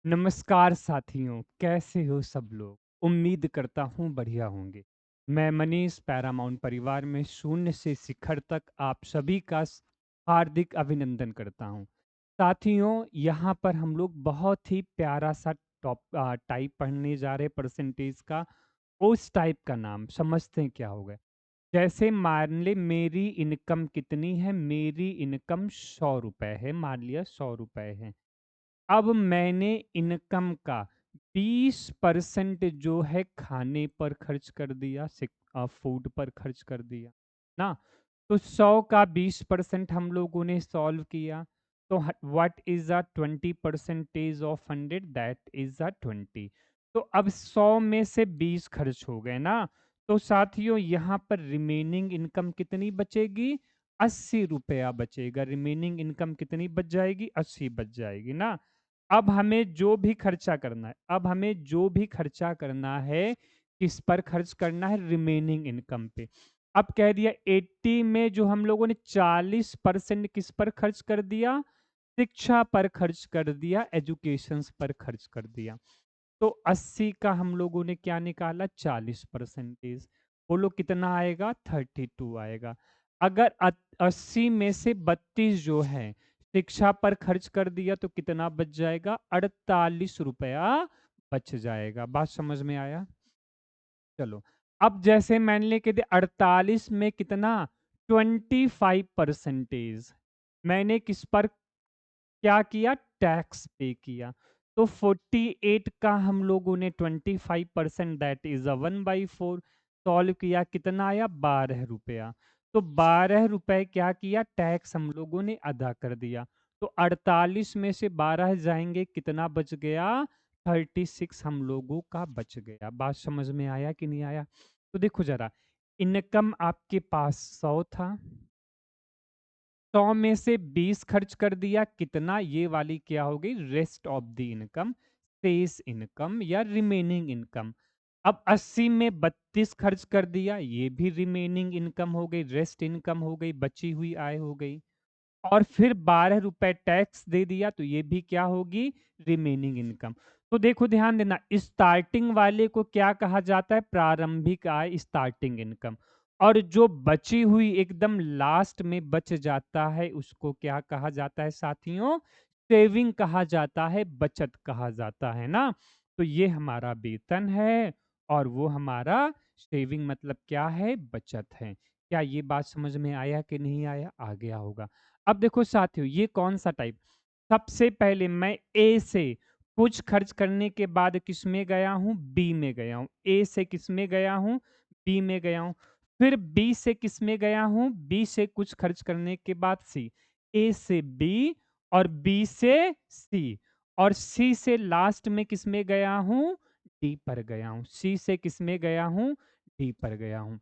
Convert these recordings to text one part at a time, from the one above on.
नमस्कार साथियों, कैसे हो सब लोग? उम्मीद करता हूँ बढ़िया होंगे। मैं मनीष पैरामाउंट परिवार में शून्य से शिखर तक आप सभी का हार्दिक अभिनंदन करता हूँ। साथियों, यहाँ पर हम लोग बहुत ही प्यारा सा टाइप पढ़ने जा रहे परसेंटेज का। उस टाइप का नाम समझते हैं क्या होगा? जैसे मान ले मेरी इनकम कितनी है? मेरी इनकम 100 रुपए है, मान लिया 100 रुपए है। अब मैंने इनकम का 20% जो है खाने पर खर्च कर दिया, फूड पर खर्च कर दिया ना। तो 100 का 20% हम लोगों ने सॉल्व किया। तो what is a 20% of 100? That is a 20। तो अब 100 में से 20 खर्च हो गए ना। तो साथियों यहाँ पर रिमेनिंग इनकम कितनी बचेगी? 80 रुपया बचेगा। रिमेनिंग इनकम कितनी बच जाएगी? 80 बच जाएगी ना। अब हमें जो भी खर्चा करना है, किस पर खर्च करना है? रिमेनिंग इनकम पे। अब कह दिया 80 में जो हम लोगों ने 40% किस पर खर्च कर दिया? शिक्षा पर खर्च कर दिया, एजुकेशंस पर खर्च कर दिया। तो 80 का हम लोगों ने क्या निकाला? 40%। बोलो कितना आएगा? 32 आएगा। अगर 80 में से 32 जो है शिक्षा पर खर्च कर दिया तो कितना बच जाएगा? 48 रुपया बच जाएगा। बात समझ में आया? चलो, अब जैसे मान ले कि 48 में कितना? 25% मैंने किस पर क्या किया? टैक्स पे किया। तो 48 का हम लोगों ने 25% दैट इज अ 1/4 सॉल्व किया। कितना आया? 12 रुपया। तो 12 रुपए क्या किया? टैक्स हम लोगों ने अदा कर दिया। तो 48 में से 12 जाएंगे, कितना बच गया? 36 हम लोगों का बच गया। बात समझ में आया कि नहीं आया? तो देखो जरा, इनकम आपके पास 100 था, 100 में से 20 खर्च कर दिया, कितना? ये वाली क्या हो गई? रेस्ट ऑफ द इनकम, शेष इनकम या रिमेनिंग इनकम। अब 80 में 32 खर्च कर दिया, ये भी रिमेनिंग इनकम हो गई, रेस्ट इनकम हो गई, बची हुई आय हो गई। और फिर 12 रुपए टैक्स दे दिया, तो ये भी क्या होगी? Remaining income. तो देखो ध्यान देना, स्टार्टिंग वाले को क्या कहा जाता है? प्रारंभिक आय, स्टार्टिंग इनकम। और जो बची हुई एकदम लास्ट में बच जाता है, उसको क्या कहा जाता है साथियों? सेविंग कहा जाता है, बचत कहा जाता है ना। तो ये हमारा वेतन है और वो हमारा सेविंग मतलब क्या है? बचत है। क्या ये बात समझ में आया कि नहीं आया? आ गया होगा। अब देखो साथियों, ये कौन सा टाइप? सबसे पहले मैं ए से कुछ खर्च करने के बाद किस में गया हूं? बी में गया हूं। ए से किस में गया हूं? बी में गया हूं। फिर बी से किस में गया हूं? बी से कुछ खर्च करने के बाद सी। ए से बी और बी से सी, और सी से लास्ट में किस में गया हूं? डी पर गया हूं। सी से किस में गया हूं? डी पर गया हूं।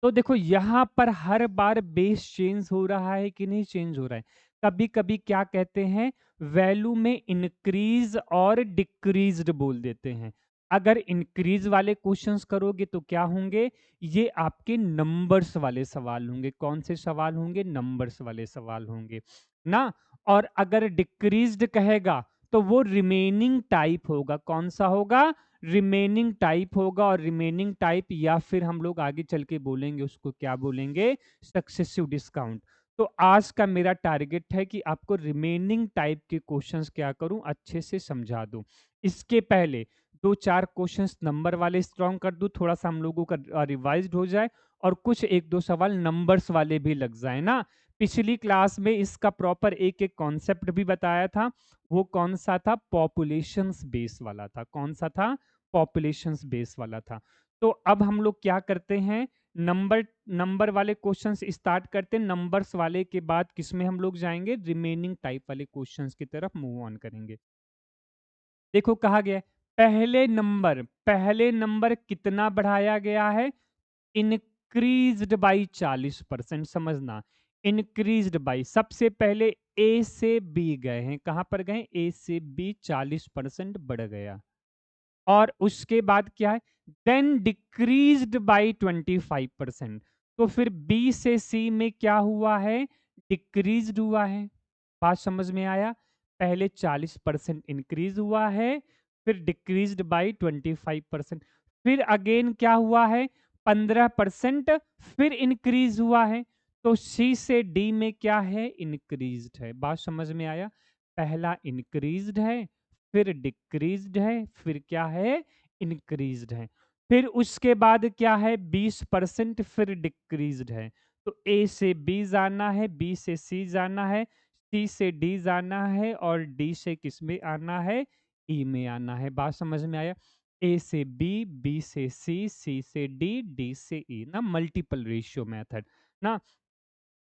तो देखो यहाँ पर हर बार बेस चेंज हो रहा है कि नहीं चेंज हो रहा है? कभी-कभी क्या कहते हैं, वैल्यू में इंक्रीज और डिक्रीज्ड बोल देते हैं। अगर इंक्रीज वाले क्वेश्चंस करोगे तो क्या होंगे? ये आपके नंबर्स वाले सवाल होंगे। कौन से सवाल होंगे? नंबर्स वाले सवाल होंगे ना। और अगर डिक्रीज्ड कहेगा तो वो रिमेनिंग टाइप होगा। कौन सा होगा? रिमेनिंग टाइप होगा। और रिमेनिंग टाइप या फिर हम लोग आगे चल के बोलेंगे उसको क्या बोलेंगे? Successive discount. तो आज का मेरा टारगेट है कि आपको रिमेनिंग टाइप के क्वेश्चंस क्या करूं, अच्छे से समझा दूं। इसके पहले दो चार क्वेश्चंस नंबर वाले स्ट्रॉन्ग कर दूं, थोड़ा सा हम लोगों का रिवाइज्ड हो जाए, और कुछ एक दो सवाल नंबर्स वाले भी लग जाए ना। पिछली क्लास में इसका प्रॉपर एक एक कॉन्सेप्ट भी बताया था। वो कौन सा था? पॉपुलेशंस बेस वाला था। कौन सा था? पॉपुलेशंस बेस वाला था। तो अब हम लोग क्या करते हैं? नंबर नंबर वाले क्वेश्चंस स्टार्ट करते हैं। नंबर्स वाले के बाद किसमें हम लोग जाएंगे? रिमेनिंग टाइप वाले क्वेश्चंस की तरफ मूव ऑन करेंगे। देखो कहा गया है, पहले नंबर कितना बढ़ाया गया है? Increased by 40%। समझना, इंक्रीज्ड बाई, सबसे पहले ए से बी गए हैं। कहां पर गए? ए से बी 40% बढ़ गया। और उसके बाद क्या है? Then decreased by 25%। तो फिर बी से सी में क्या हुआ है? डिक्रीज्ड हुआ है। बात समझ में आया? पहले 40% इंक्रीज हुआ है, फिर डिक्रीज्ड बाय 25%, फिर अगेन क्या हुआ है 15%, फिर इंक्रीज हुआ है। तो सी से डी में क्या है इंक्रीज्ड है। बात समझ में आया? पहला इंक्रीज्ड है, फिर डिक्रीज्ड है, फिर क्या है इंक्रीज्ड है, फिर उसके बाद क्या है 20%, फिर डिक्रीज्ड है। तो ए से बी जाना है, बी से सी जाना है, सी से डी जाना है और डी से किस में आना है ई में आना है। बात समझ में आया? ए से बी, बी से सी, सी से डी, डी से ई ना, मल्टीपल रेशियो मेथड ना।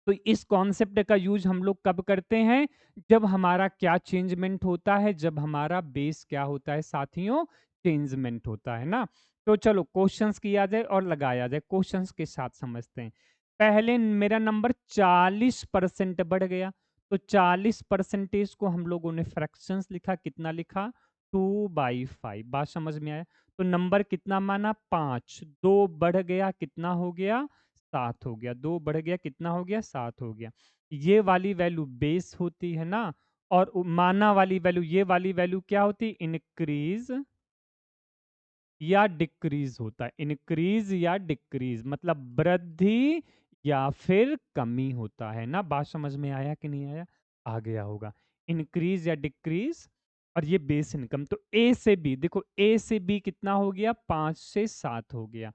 तो इस कॉन्सेप्ट का यूज हम लोग कब करते हैं? जब हमारा क्या चेंजमेंट होता है, जब हमारा बेस क्या होता है साथियों, चेंजमेंट होता है ना। तो चलो क्वेश्चंस किया जाए और लगाया जाए, क्वेश्चंस के साथ समझते हैं। पहले मेरा नंबर 40% बढ़ गया, तो 40% को हम लोगों ने फ्रैक्शंस लिखा, कितना लिखा 2/5। बात समझ में आया? तो नंबर कितना माना 5, 2 बढ़ गया कितना हो गया 7 हो गया, 2 बढ़ गया कितना हो गया 7 हो गया। ये वाली वैल्यू बेस होती है ना, और माना वाली वैल्यू, ये वाली वैल्यू क्या होती है इंक्रीज या डिक्रीज होता है। इंक्रीज या डिक्रीज मतलब वृद्धि या फिर कमी होता है ना। बात समझ में आया कि नहीं आया? आ गया होगा। इंक्रीज या डिक्रीज, और ये बेस इनकम। तो ए से बी देखो, ए से बी कितना हो गया 5 से 7 हो गया।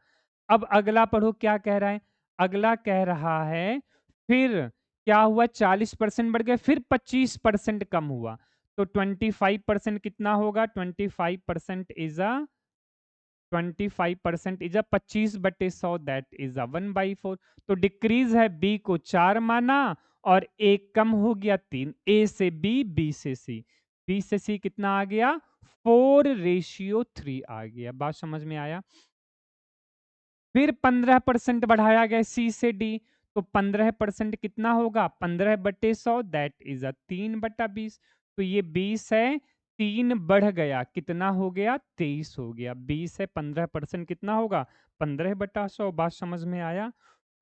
अब अगला पढ़ो क्या कह रहा है। अगला कह रहा है फिर क्या हुआ 40% बढ़ गया, फिर 25% कम हुआ। तो 25% कितना होगा 25% is a 25% is a 25/100 that is a 1/4। तो डिक्रीज है बी को 4 माना और एक कम हो गया 3। ए से बी, बी से सी, बी से सी कितना आ गया 4:3 आ गया। बात समझ में आया? फिर 15% बढ़ाया गया सी से डी, तो 15% कितना होगा 15/100 दैट इज अ 3/20। तो ये 20 है, 3 बढ़ गया कितना हो गया 23 हो गया। 20 है 15% कितना होगा 15/100। बात समझ में आया?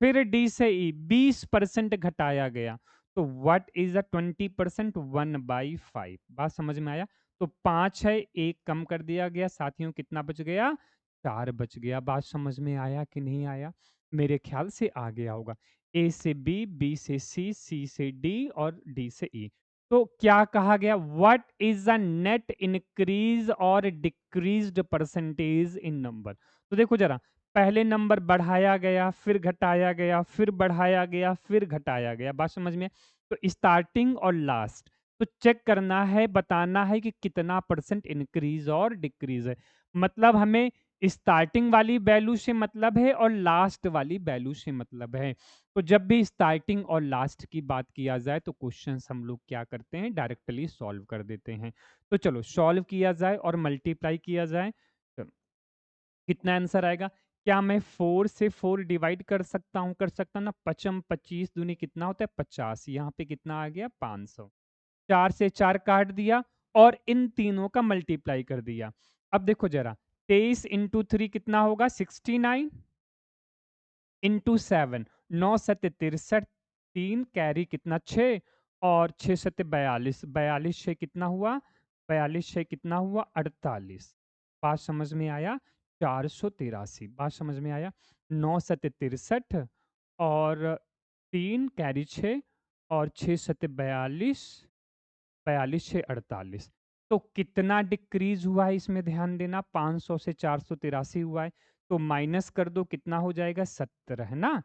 फिर डी से ई 20% घटाया गया, तो व्हाट इज अ 20% 1/5। बात समझ में आया? तो 5 है, एक कम कर दिया गया साथियों, कितना बच गया 4 बच गया। बात समझ में आया कि नहीं आया? मेरे ख्याल से आ गया होगा। ए से बी, बी से सी, सी से डी और डी से ई। तो क्या कहा गया what is the net increase और डिक्रीज्ड परसेंटेज इन नंबर। तो देखो जरा, पहले नंबर बढ़ाया गया, फिर घटाया गया, फिर बढ़ाया गया, फिर घटाया गया। बात समझ में? तो स्टार्टिंग और लास्ट, तो चेक करना है, बताना है कि कितना परसेंट इंक्रीज और डिक्रीज है। मतलब हमें स्टार्टिंग वाली वैल्यू से मतलब है और लास्ट वाली वैल्यू से मतलब है। तो जब भी स्टार्टिंग और लास्ट की बात किया जाए तो क्वेश्चंस हम लोग क्या करते हैं डायरेक्टली सॉल्व कर देते हैं। तो चलो सॉल्व किया जाए और मल्टीप्लाई किया जाए तो कितना आंसर आएगा। क्या मैं 4 से 4 डिवाइड कर सकता हूँ? कर सकता हूँ ना। 5 25 दूनी कितना होता है 50। यहाँ पे कितना आ गया 500। 4 से 4 काट दिया और इन तीनों का मल्टीप्लाई कर दिया। अब देखो जरा 23 इंटू 3 कितना होगा 69 इंटू 7, 9 सत्ते 63, 3 कैरी कितना 6 और 6 सत्ते 42, 42 से कितना हुआ 42 से कितना हुआ 48। बात समझ में आया? 483। बात समझ में आया? 9 सत्ते 63 और 3 कैरी 6 और 6 सत्ते 42, 42 से 48। तो कितना डिक्रीज हुआ है इसमें ध्यान देना, 500 से 483 हुआ है। तो माइनस कर दो कितना हो जाएगा 70 है ना।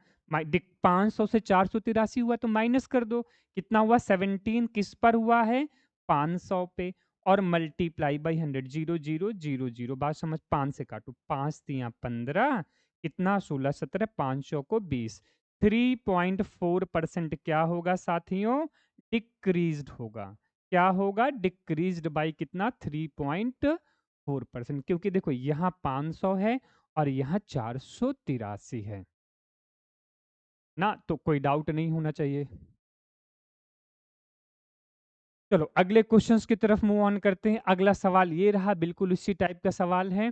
500 से 483 हुआ तो माइनस कर दो कितना हुआ 17। किस पर हुआ है 500 पे, और मल्टीप्लाई बाई 100 0 0 0 0। बात समझ? 5 से काटो, 5 तिया 15 कितना 16 17 500 को 20। 3.4% क्या होगा साथियों डिक्रीज्ड होगा। क्या होगा डिक्रीज्ड बाय कितना 3.4%। क्योंकि देखो यहाँ 500 है और यहाँ 483 है ना। तो कोई डाउट नहीं होना चाहिए। चलो अगले क्वेश्चंस की तरफ मूव ऑन करते हैं। अगला सवाल ये रहा, बिल्कुल इसी टाइप का सवाल है।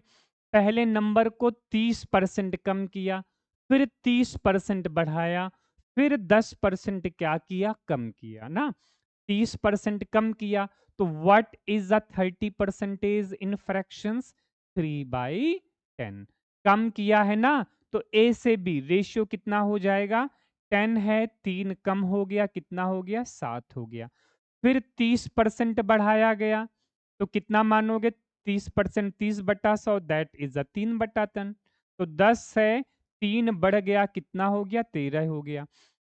पहले नंबर को 30% कम किया, फिर 30% बढ़ाया, फिर 10% क्या किया कम किया ना। 30% कम किया, तो what is the 30% in fractions? 3/10। कम किया है ना, तो ए से बी रेशियो कितना हो जाएगा? 10 है, 3 कम हो गया, कितना हो गया? 7 हो गया। फिर 30% बढ़ाया गया, तो कितना मानोगे? 30%, 30/100, दैट इज अ 3/10। तो 10 है, 3 बढ़ गया, कितना हो गया? 13 हो गया।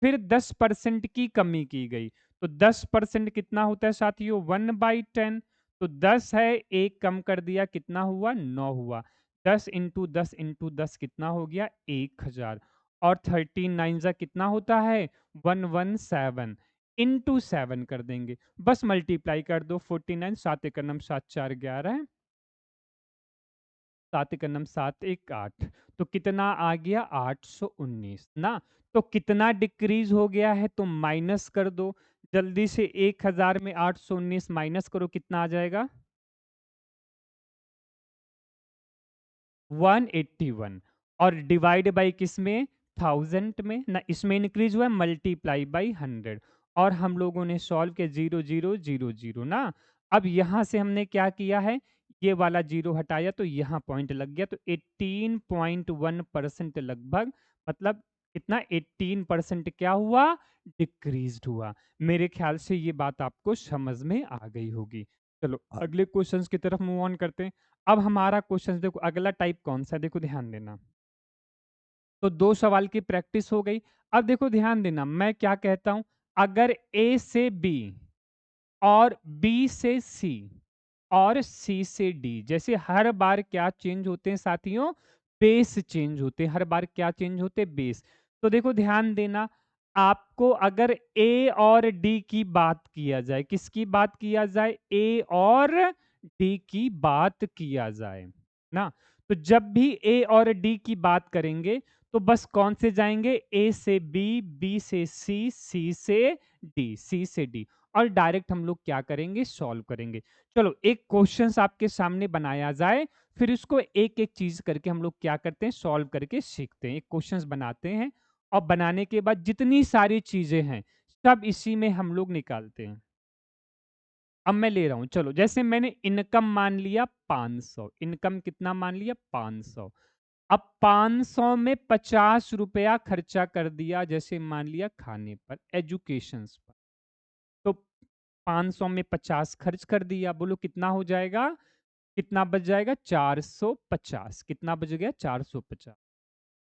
फिर 10% की कमी की गई, तो 10% कितना होता है साथियों? 1/10। तो 10 है, एक कम कर दिया, कितना हुआ? 9 हुआ। 10 × 10 × 10 कितना हो गया? 1000। और 13 9 जा कितना होता है? 117 इंटू 7 कर देंगे, बस मल्टीप्लाई कर दो। 49, 7 एक नम 7 4 11, 7 एक नम 7 1 8, तो कितना आ गया? 819 ना। तो कितना डिक्रीज हो गया है? तो माइनस कर दो जल्दी से। 1000 में 819 माइनस करो, कितना आ जाएगा? 181। और डिवाइड बाई किस में? 1000 में ना। इसमें इंक्रीज हुआ, मल्टीप्लाई बाई 100। और हम लोगों ने सॉल्व किया 0 0 0 0 ना। अब यहाँ से हमने क्या किया है? ये वाला जीरो हटाया, तो यहाँ पॉइंट लग गया, तो 18.1% लगभग, मतलब कितना? 18% क्या हुआ? डिक्रीज हुआ। मेरे ख्याल से ये बात आपको समझ में आ गई होगी। चलो अगले क्वेश्चंस की तरफ मूव ऑन करते हैं। अब हमारा क्वेश्चन देखो, अगला टाइप कौन सा है? देखो ध्यान देना। तो 2 सवाल की प्रैक्टिस हो गई। अब देखो ध्यान देना, मैं क्या कहता हूं, अगर ए से बी और बी से सी और सी से डी, जैसे हर बार क्या चेंज होते हैं साथियों? बेस चेंज होते हैं। हर बार क्या चेंज होते हैं? बेस। तो देखो ध्यान देना, आपको अगर ए और डी की बात किया जाए, किसकी बात किया जाए? ए और डी की बात किया जाए ना। तो जब भी ए और डी की बात करेंगे, तो बस कौन से जाएंगे? ए से बी, बी से सी, सी से डी, सी से डी, और डायरेक्ट हम लोग क्या करेंगे? सॉल्व करेंगे। चलो एक क्वेश्चंस आपके सामने बनाया जाए, फिर उसको एक एक चीज करके हम लोग क्या करते हैं? सॉल्व करके सीखते हैं। एक क्वेश्चंस बनाते हैं, और बनाने के बाद जितनी सारी चीजें हैं सब इसी में हम लोग निकालते हैं। अब मैं ले रहा हूं, चलो जैसे मैंने इनकम मान लिया 500, इनकम कितना मान लिया? 500। अब 500 में 50 रुपया खर्चा कर दिया, जैसे मान लिया खाने पर, एजुकेशन पर। तो 500 में 50 खर्च कर दिया, बोलो कितना हो जाएगा? कितना बच जाएगा? 450। कितना बच गया? 450।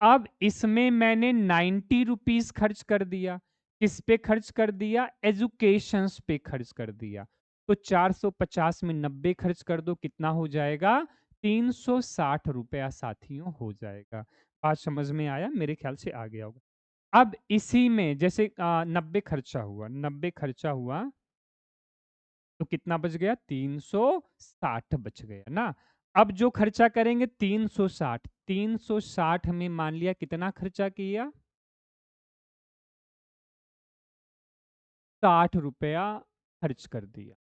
अब इसमें मैंने 90 रुपीज खर्च कर दिया। किस पे खर्च कर दिया? एजुकेशंस पे खर्च कर दिया। तो 450 में 90 खर्च कर दो, कितना हो जाएगा? 360 रुपया साथियों हो जाएगा। बात समझ में आया? मेरे ख्याल से आ गया होगा। अब इसी में जैसे 90 खर्चा हुआ, 90 खर्चा हुआ, तो कितना बच गया? 360 बच गया ना। अब जो खर्चा करेंगे 360, 360 में मान लिया कितना खर्चा किया? 60 रुपया खर्च कर दिया।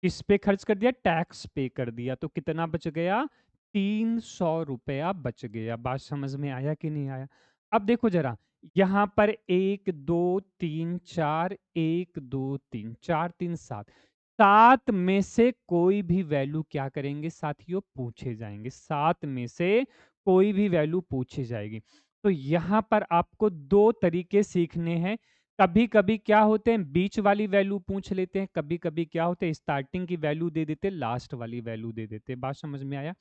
किस पे खर्च कर दिया? टैक्स पे कर दिया। तो कितना बच गया? 300 रुपया बच गया। बात समझ में आया कि नहीं आया? अब देखो जरा, यहां पर 1 2 3 4, 1 2 3 4 3 7, 7 में से कोई भी वैल्यू क्या करेंगे साथियों? पूछे जाएंगे। 7 में से कोई भी वैल्यू पूछे जाएगी। तो यहाँ पर आपको दो तरीके सीखने हैं। कभी-कभी क्या होते हैं? बीच वाली वैल्यू पूछ लेते हैं, कभी-कभी क्या होते हैं? स्टार्टिंग की वैल्यू दे देते हैं, लास्ट वाली वैल्यू दे देते हैं। बात समझ में आया?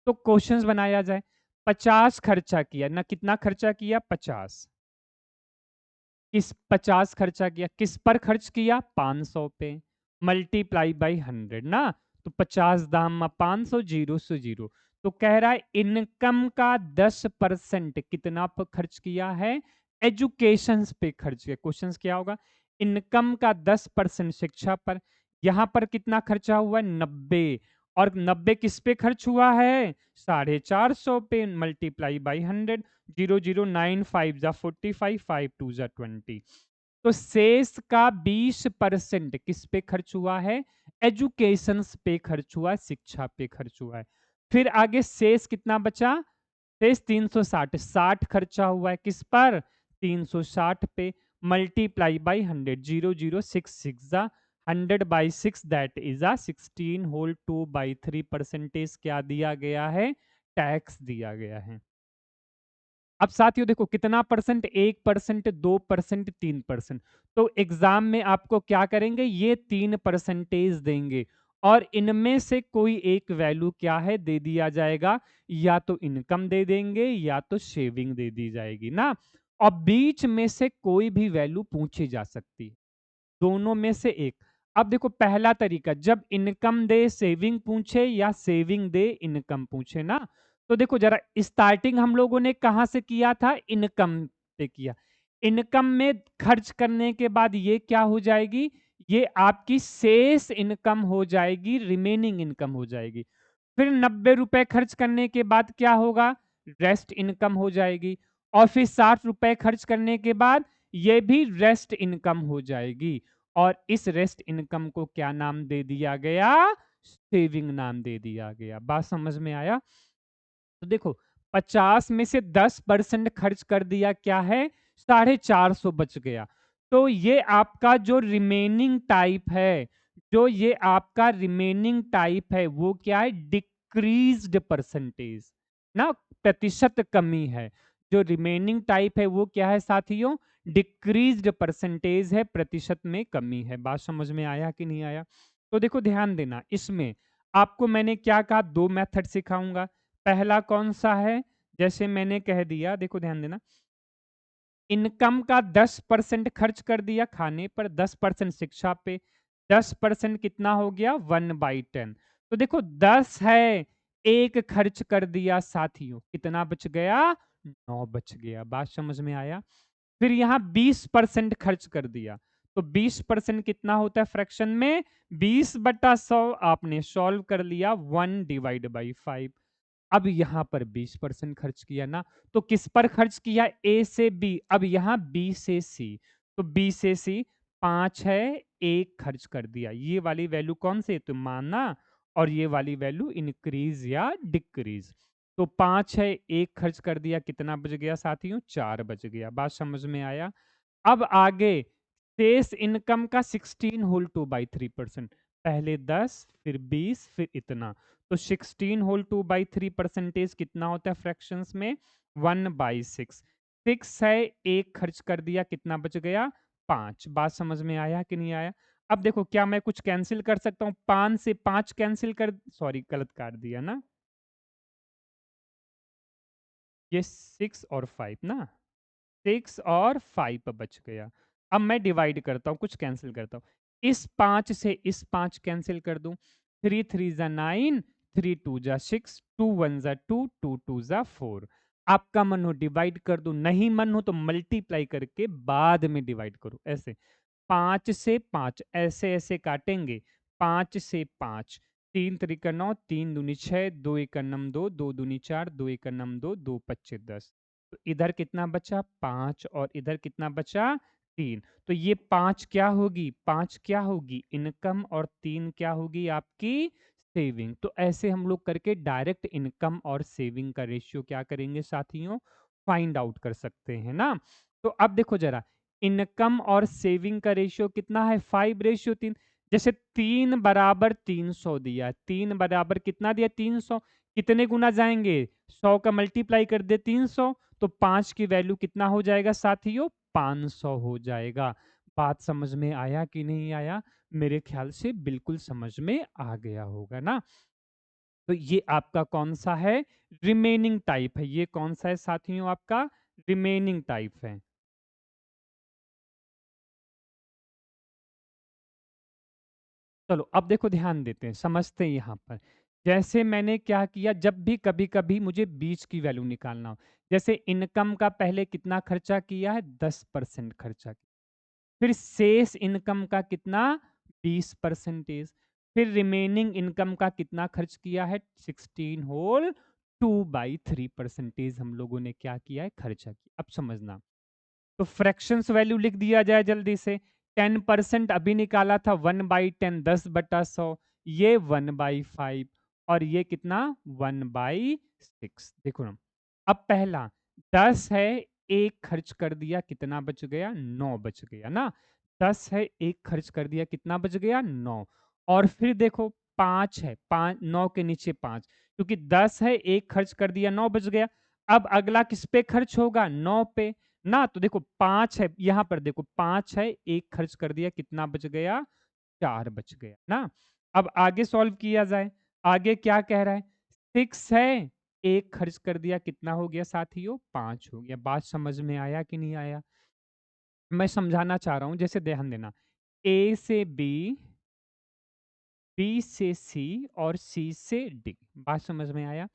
तो क्वेश्चंस बनाया जाए। 50 खर्चा किया ना, कितना खर्चा किया? 50। किस 50 खर्चा किया? किस पर खर्च किया? 500 पे। मल्टीप्लाई बाई 100 ना। तो 50 दाम 500, जीरो से जीरो। तो कह रहा है इनकम का 10% कितना पर खर्च किया है? एजुकेशन पे खर्च किया। क्वेश्चन क्या होगा? इनकम का 10% शिक्षा पर। यहां पर कितना खर्चा हुआ है? 90। और 90 किस पे खर्च हुआ है? 450 पे। Multiply by 100। 0095 जा 45, 5 2 जा 20। तो शेष का 20% किस पे खर्च हुआ है? एजुकेशन पे खर्च हुआ है, शिक्षा पे खर्च हुआ है। फिर आगे शेष कितना बचा? शेष 360, 60 खर्चा हुआ है किस पर? 360 पे। मल्टीप्लाई बाई 100, 0.066 जा 100/6 दैट इज आ 16 होल 2/3% क्या दिया गया है, टैक्स दिया गया है। अब साथियों देखो कितना परसेंट, 1%, 2%, 3%। तो एग्जाम में आपको क्या करेंगे, ये 3% देंगे और इनमें से कोई एक वैल्यू क्या है दे दिया जाएगा, या तो इनकम दे देंगे या तो सेविंग दे दी जाएगी ना। और बीच में से कोई भी वैल्यू पूछी जा सकती है, दोनों में से एक। अब देखो पहला तरीका, जब इनकम दे सेविंग पूछे या सेविंग दे इनकम पूछे ना, तो देखो जरा स्टार्टिंग हम लोगों ने कहां से किया था, इनकम से किया। इनकम में खर्च करने के बाद ये क्या हो जाएगी, ये आपकी शेष इनकम हो जाएगी, रिमेनिंग इनकम हो जाएगी। फिर 90 रुपए खर्च करने के बाद क्या होगा, रेस्ट इनकम हो जाएगी। और फिर 60 रुपए खर्च करने के बाद ये भी रेस्ट इनकम हो जाएगी। और इस रेस्ट इनकम को क्या नाम दे दिया गया, सेविंग नाम दे दिया गया। बात समझ में आया। तो देखो 50 में से 10% खर्च कर दिया, क्या है, 450 बच गया। तो ये आपका जो रिमेनिंग टाइप है, जो ये आपका रिमेनिंग टाइप है वो क्या है, डिक्रीज्ड परसेंटेज ना, प्रतिशत कमी है। जो रिमेनिंग टाइप है वो क्या है साथियों, डिक्रीज्ड परसेंटेज है, प्रतिशत में कमी है। बात समझ में आया कि नहीं आया। तो देखो ध्यान देना, इसमें आपको मैंने क्या कहा, दो मेथड सिखाऊंगा। पहला कौन सा है, जैसे मैंने कह दिया, देखो ध्यान देना, इनकम का 10% खर्च कर दिया खाने पर, 10% शिक्षा पे, 10% कितना हो गया, 1/10। तो देखो 10 है, एक खर्च कर दिया साथियों, कितना बच गया, 9 बच गया। बात समझ में आया। फिर यहाँ 20% खर्च कर दिया, तो 20% कितना होता है फ्रैक्शन में, 20/100। आपने सॉल्व कर लिया, 1/5। अब यहाँ पर 20% खर्च किया ना, तो किस पर खर्च किया, ए से बी। अब यहाँ बी से सी, तो बी से सी 5 है, एक खर्च कर दिया। ये वाली वैल्यू कौन सी है, तो माना, और ये वाली वैल्यू इंक्रीज या डिक्रीज। तो 5 है, एक खर्च कर दिया, कितना बच गया साथियों, 4 बच गया। बात समझ में आया। अब आगे शेष इनकम का 16 होल 2/3%, पहले 10 फिर 20 फिर इतना। तो 16 होल 2/3% कितना होता है फ्रैक्शंस में, 1/6। 6 है, एक खर्च कर दिया, कितना बच गया, 5। बात समझ में आया कि नहीं आया। अब देखो क्या मैं कुछ कैंसिल कर सकता हूँ, 5 से 5 कैंसिल कर, सॉरी गलत काट दिया ना, ये 6 और 5 ना, 6 और 5 बच गया। अब मैं डिवाइड करता हूँ, कुछ कैंसिल करता हूँ। इस 5 से इस 5 कैंसिल कर दूं, 3 3 जा 9, 3 2 जा 6, 2 1 जा 2, 2 2 जा 4। आपका मन हो डिवाइड कर दो, नहीं मन हो तो मल्टीप्लाई करके बाद में डिवाइड करो, ऐसे 5 से 5 ऐसे ऐसे काटेंगे, 5 से 5, 3 त्रिका 9, 3 दूनी 6, 2 एका नम 2, 2 दूनी 4, 2 एका नम 2, 2 पच्चे 10। तो इधर कितना बचा, 5, और इधर कितना बचा, 3। तो ये 5 क्या होगी, 5 क्या होगी इनकम, और 3 क्या होगी आपकी सेविंग। तो ऐसे हम लोग करके डायरेक्ट इनकम और सेविंग का रेशियो क्या करेंगे साथियों, फाइंड आउट कर सकते हैं ना। तो अब देखो जरा, इनकम और सेविंग का रेशियो कितना है, 5:3। जैसे 3 = 300 दिया, 3 = कितना दिया, 300। कितने गुना जाएंगे, 100 का मल्टीप्लाई कर दे 300, तो 5 की वैल्यू कितना हो जाएगा साथियों, 500 हो जाएगा। बात समझ में आया कि नहीं आया, मेरे ख्याल से बिल्कुल समझ में आ गया होगा ना। तो ये आपका कौन सा है, रिमेनिंग टाइप है। ये कौन सा है साथियों, आपका रिमेनिंग टाइप है। चलो अब देखो ध्यान देते हैं, समझते हैं यहाँ पर। जैसे मैंने क्या किया, जब भी कभी कभी मुझे बीच की वैल्यू निकालना हो, जैसे इनकम का पहले कितना खर्चा किया है, 10% खर्चा किया। फिर शेष इनकम का कितना, 20%। फिर रिमेनिंग इनकम का कितना खर्च किया है, 16 होल 2/3% हम लोगों ने क्या किया है, खर्चा किया। अब समझना, तो फ्रैक्शंस वैल्यू लिख दिया जाए जल्दी से। 10% अभी निकाला था, 1/10, 10/100, ये 1/5, और ये कितना, 1/6। देखो ना, अब पहला 10 है, 1 खर्च कर दिया, कितना बच गया? 9 बच गया ना। 10 है, 1 खर्च कर दिया, कितना बच गया? 9। और फिर देखो 5 है, 5 9 के नीचे 5 क्योंकि 10 है, 1 खर्च कर दिया, 9 बच गया। अब अगला किस पे खर्च होगा? 9 पे ना। तो देखो 5 है, यहाँ पर देखो 5 है, 1 खर्च कर दिया, कितना बच गया? 4 बच गया ना। अब आगे सॉल्व किया जाए। आगे क्या कह रहा है? 6 है, 1 खर्च कर दिया, कितना हो गया साथियों? 5 हो गया। बात समझ में आया कि नहीं आया? मैं समझाना चाह रहा हूँ, जैसे ध्यान देना। ए से बी, बी से सी और सी से डी। बात समझ में आया?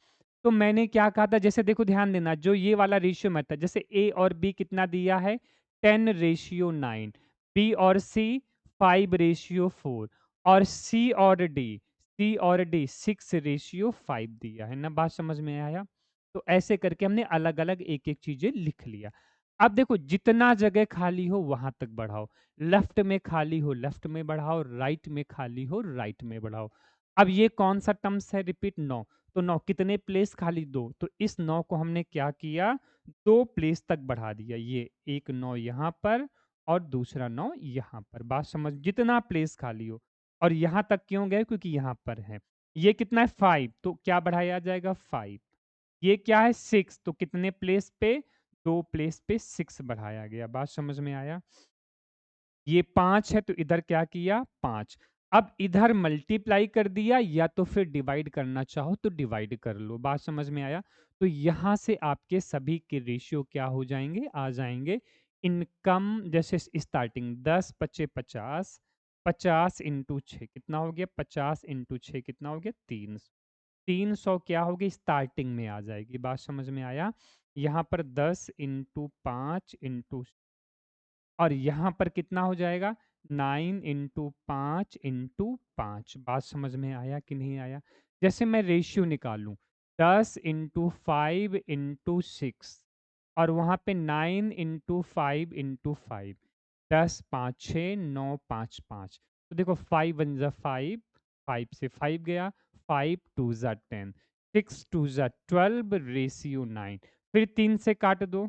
तो मैंने क्या कहा था, जैसे देखो ध्यान देना, जो ये वाला रेशियो मेथड, जैसे ए और बी कितना दिया है? 10:9, बी और सी 5:4 और सी और डी 6:5 दिया है ना। बात समझ में आया? तो ऐसे करके हमने अलग-अलग एक-एक चीज़ें लिख लिया। अब देखो जितना जगह खाली हो वहाँ तक बढ़ाओ। लेफ्ट में खाली हो लेफ्ट में बढ़ाओ, राइट में खाली हो राइट में बढ़ाओ। अब ये कौन-सा टर्म्स है? रिपीट 9। तो 9 कितने प्लेस खाली? 2। तो इस 9 को हमने क्या किया? 2 प्लेस तक बढ़ा दिया। ये एक 9 यहाँ पर और दूसरा 9 यहाँ पर। बात समझ, जितना प्लेस खाली हो। और यहाँ तक क्यों गए? क्योंकि यहाँ पर है। ये कितना है? 5। तो क्या बढ़ाया जाएगा? 5। ये क्या है? 6। तो कितने प्लेस पे? 2 प्लेस पे 6 बढ़ाया गया। बात समझ में आया? ये 5 है तो इधर क्या किया? 5। अब इधर मल्टीप्लाई कर दिया, या तो फिर डिवाइड करना चाहो तो डिवाइड कर लो। बात समझ में आया? तो यहाँ से आपके सभी के रेशियो क्या हो जाएँगे? आ जाएँगे। इनकम जैसे स्टार्टिंग 10 पचे 50, 50 इंटू 6 कितना हो गया? 50 इंटू 6 कितना हो गया? 300। 300 क्या होगी? स्टार्टिंग में आ जाएगी। बात समझ में आया? यहाँ पर 10 इंटू 5 इंटू और यहाँ पर कितना हो जाएगा? 9 इंटू 5 इंटू 5। बात समझ में आया कि नहीं आया? जैसे मैं रेशियो निकालूँ 10 इंटू 5 इंटू 6 और वहाँ पे 9 इंटू 5 इंटू 5। 10 5 6 9 5 5। तो देखो 5 1 जा 5, 5 से 5 गया, 5 2 जा 10, 6 2 जा 12 रेशियो 9। फिर 3 से काट दो,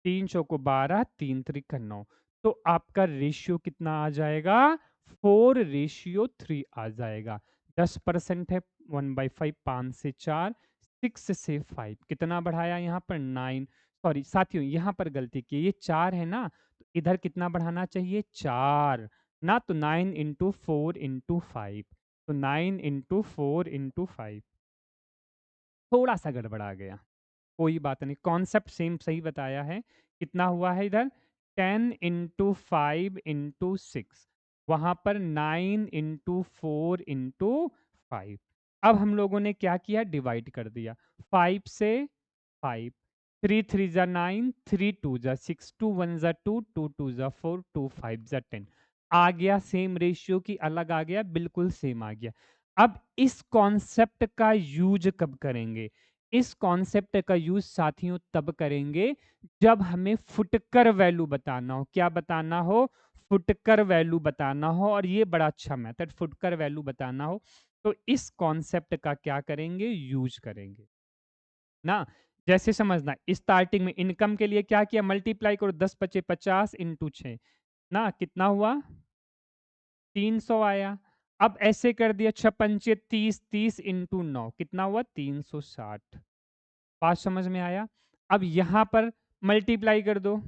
3 चौको 12, 3 त्रिक 9। तो आपका रेशियो कितना आ जाएगा? 4:3 आ जाएगा। 10% है 1/5, 5 से 4, 6 से 5 कितना बढ़ाया यहाँ पर? 9। सॉरी साथियों, यहाँ पर गलती की, ये 4 है ना, तो इधर कितना बढ़ाना चाहिए? 4 ना। तो 9 इंटू 4 इंटू 5। तो 9 इंटू 4 इंटू 5 थोड़ा सा गड़बड़ा गया, कोई बात नहीं, कॉन्सेप्ट सेम सही बताया है। कितना हुआ है इधर? 10 इंटू 5 इंटू 6, वहाँ पर 9 इंटू 4 इंटू 5। अब हम लोगों ने क्या किया? डिवाइड कर दिया। 5 से 5, 3 3 जा 9, 3 2 जा 6, 2 1 जा 2, 2 2 जा 4, 2 5 जा 10। आ गया सेम रेशियो की अलग आ गया? बिल्कुल सेम आ गया। अब इस कॉन्सेप्ट का यूज कब करेंगे? इस कॉन्सेप्ट का यूज साथियों तब करेंगे जब हमें फुटकर वैल्यू बताना हो। क्या बताना हो? फुटकर वैल्यू बताना हो। और ये बड़ा अच्छा मेथड, फुटकर वैल्यू बताना हो तो इस कॉन्सेप्ट का क्या करेंगे? यूज करेंगे ना। जैसे समझना, स्टार्टिंग में इनकम के लिए क्या किया? मल्टीप्लाई करो, 10 पचे 50 इंटू 6 ना, कितना हुआ? 300 आया। अब ऐसे कर दिया, 6 पंचे 30, 30 इंटू 9 कितना हुआ? 360। बात समझ में आया? अब यहाँ पर मल्टीप्लाई कर दो,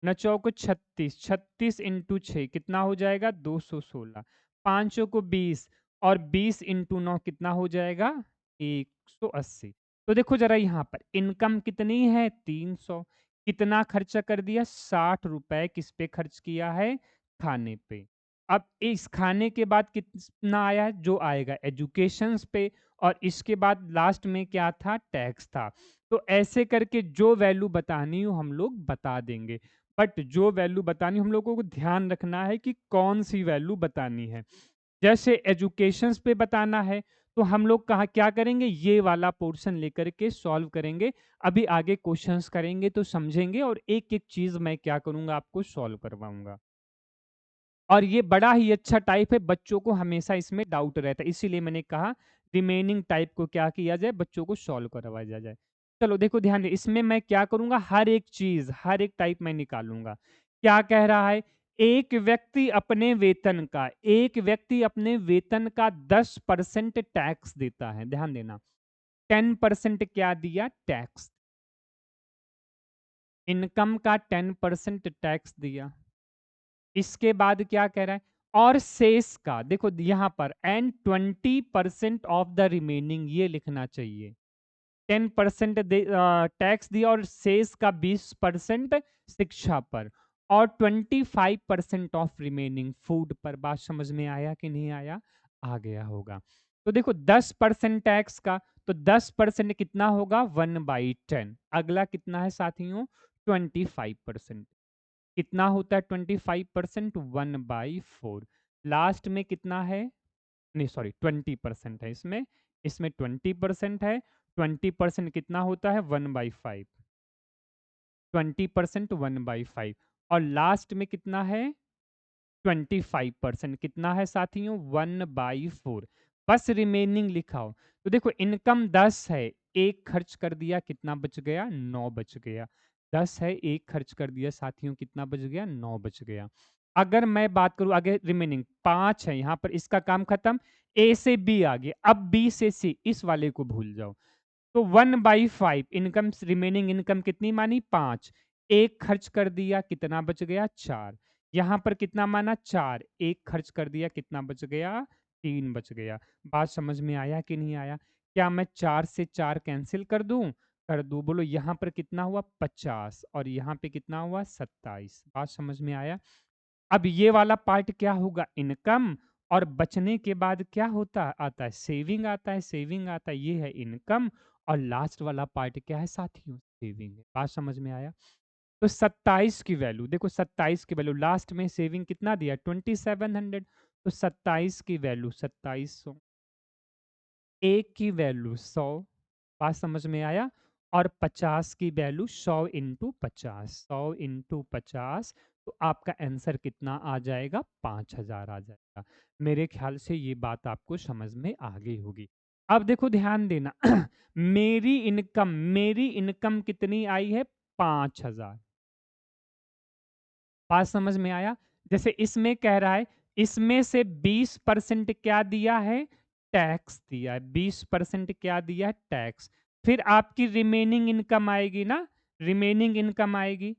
न चौको 36, 36 इंटू 6 कितना हो जाएगा? 216। पाँचों को 20 और 20 इंटू 9 कितना हो जाएगा? 180। तो देखो जरा यहाँ पर इनकम कितनी है? 300। कितना खर्चा कर दिया? 60 रुपए किस पे खर्च किया है? खाने पे। अब इस खाने के बाद कितना आया? जो आएगा एजुकेशंस पे, और इसके बाद लास्ट में क्या था? टैक्स था। तो ऐसे करके जो वैल्यू बतानी हो हम लोग बता देंगे। बट जो वैल्यू बतानी हम लोगों को ध्यान रखना है कि कौन सी वैल्यू बतानी है। जैसे एजुकेशंस पे बताना है तो हम लोग कहाँ क्या करेंगे? ये वाला पोर्शन लेकर के सॉल्व करेंगे। अभी आगे क्वेश्चंस करेंगे तो समझेंगे, और एक-एक चीज़ मैं क्या करूँगा? आपको सॉल्व करवाऊँगा। और ये बड़ा ही अच्छा टाइप है, बच्चों को हमेशा इसमें डाउट रहता है। इसीलिए मैंने कहा रिमेनिंग टाइप को क्या किया जाए? बच्चों को सॉल्व करवाया जाए। चलो देखो ध्यान दें, इसमें मैं क्या करूँगा, हर एक चीज़, हर एक टाइप मैं निकालूँगा। क्या कह रहा है? एक व्यक्ति अपने वेतन का 10% टैक्स देता है, ध्यान देना। 10% क्या दिया? टैक्स। इनकम का 10% टैक्स दिया। इसके बाद क्या कह रहा है? और शेष का, देखो यहाँ पर, एंड 20% ऑफ द रिमेनिंग, ये लिखना चाहिए। 10% टैक्स दिया और शेष का 20% शिक्षा पर, और 25% ऑफ रिमेनिंग फूड पर। बात समझ में आया कि नहीं आया? आ गया होगा। तो देखो 10% टैक्स का, तो 10% कितना होगा? 1/10। अगला कितना है साथियों? 25%। कितना होता है 25%? 1/4। लास्ट में कितना है? नहीं सॉरी, 20% है इसमें। इसमें 20% है। 20% कितना होता है? 1/5। 20% 1/5। और लास्ट में कितना है? 25% कितना है साथियों? 1/4। बस रिमेनिंग लिखाओ। तो देखो इनकम 10 है, एक खर्च कर दिया, कितना बच गया? 9 बच गया। 10 है, एक खर्च कर दिया साथियों, कितना बच गया? 9 बच गया। अगर मैं बात करूं आगे, रिमेनिंग 5 है, यहां पर इसका काम खत्म। ए से बी आ गया, अब बी से सी, इस वाले को भूल जाओ। तो 1/5 इनकम, रिमेनिंग इनकम कितनी मानी? 5। एक खर्च कर दिया, कितना बच गया? 4। यहाँ पर कितना माना? 4। एक खर्च कर दिया, कितना बच गया? 3 बच गया। बात समझ में आया कि नहीं आया? क्या मैं 4 से 4 कैंसिल कर दूं? कर दूं। बोलो यहाँ पर कितना हुआ? 50, और यहाँ पे कितना हुआ? 27। बात समझ में आया? अब ये वाला पार्ट क्या होगा? इनकम। और बचने के बाद क्या होता आता है? सेविंग आता है, सेविंग आता है। ये है इनकम। और लास्ट वाला पार्ट क्या है साथियों? सेविंग है। बात समझ में आया? तो 27 की वैल्यू देखो, 27 की वैल्यू, लास्ट में सेविंग कितना दिया? 2700। तो 27 की वैल्यू 2700, एक की वैल्यू 100। बात समझ में आया? और 50 की वैल्यू 100 इंटू 50, 100 इंटू 50। तो आपका आंसर कितना आ जाएगा? 5000 आ जाएगा। मेरे ख्याल से ये बात आपको समझ में आ गई होगी। अब देखो ध्यान देना मेरी इनकम कितनी आई है? 5000। बात समझ में आया? जैसे इसमें कह रहा है, इसमें से 20% क्या दिया है? टैक्स दिया है। 20% क्या दिया है? टैक्स। फिर आपकी रिमेनिंग इनकम आएगी ना, रिमेनिंग इनकम आएगी,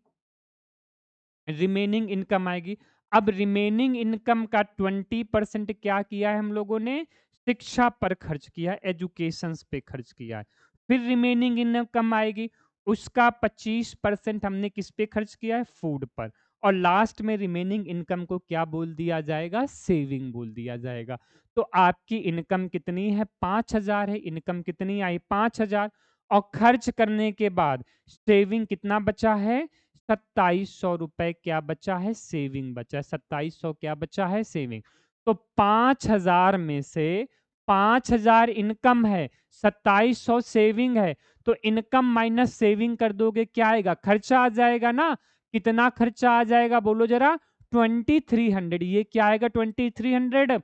रिमेनिंग इनकम आएगी। अब रिमेनिंग इनकम का 20% क्या किया है हम लोगों ने? शिक्षा पर खर्च किया है, एजुकेशंस पे खर्च किया है। फिर रिमेनिंग इनकम आएगी, उसका 25% हमने किस पे खर्च किया है? फूड पर। और लास्ट में रिमेनिंग इनकम को क्या बोल दिया जाएगा? सेविंग बोल दिया जाएगा। तो आपकी इनकम कितनी है? 5000 है। इनकम कितनी आई? 5000। और खर्च करने के बाद सेविंग कितना बचा है? 2700 रुपए क्या बचा है? सेविंग बचा है। 2700 क्या बचा है? सेविंग। तो 5000 में से 5000 इनकम है, 2700 सेविंग है। तो इनकम माइनस सेविंग कर दोगे, क्या आएगा? खर्चा आ जाएगा ना। कितना खर्चा आ जाएगा बोलो जरा? 2300। ये क्या आएगा? 2300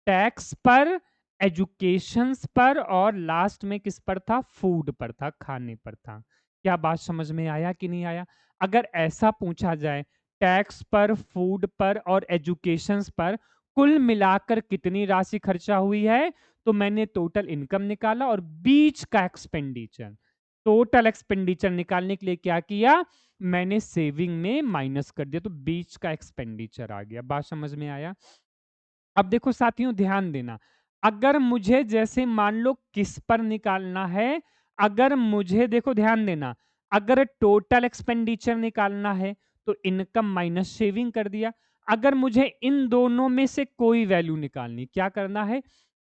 टैक्स पर, एजुकेशंस पर, और लास्ट में किस पर था? फूड पर था, खाने पर था। क्या बात समझ में आया कि नहीं आया? अगर ऐसा पूछा जाए, टैक्स पर, फूड पर और एजुकेशंस पर कुल मिलाकर कितनी राशि खर्चा हुई है, तो मैंने टोटल इनकम निकाला और बीच का एक्सपेंडिचर, टोटल एक्सपेंडिचर निकालने के लिए क्या किया? मैंने सेविंग में माइनस कर दिया, तो बीच का एक्सपेंडिचर आ गया। बात समझ में आया? अब देखो साथियों ध्यान देना, अगर मुझे जैसे मान लो किस पर निकालना है, अगर मुझे देखो ध्यान देना, अगर टोटल एक्सपेंडिचर निकालना है तो इनकम माइनस सेविंग कर दिया। अगर मुझे इन दोनों में से कोई वैल्यू निकालनी, क्या करना है?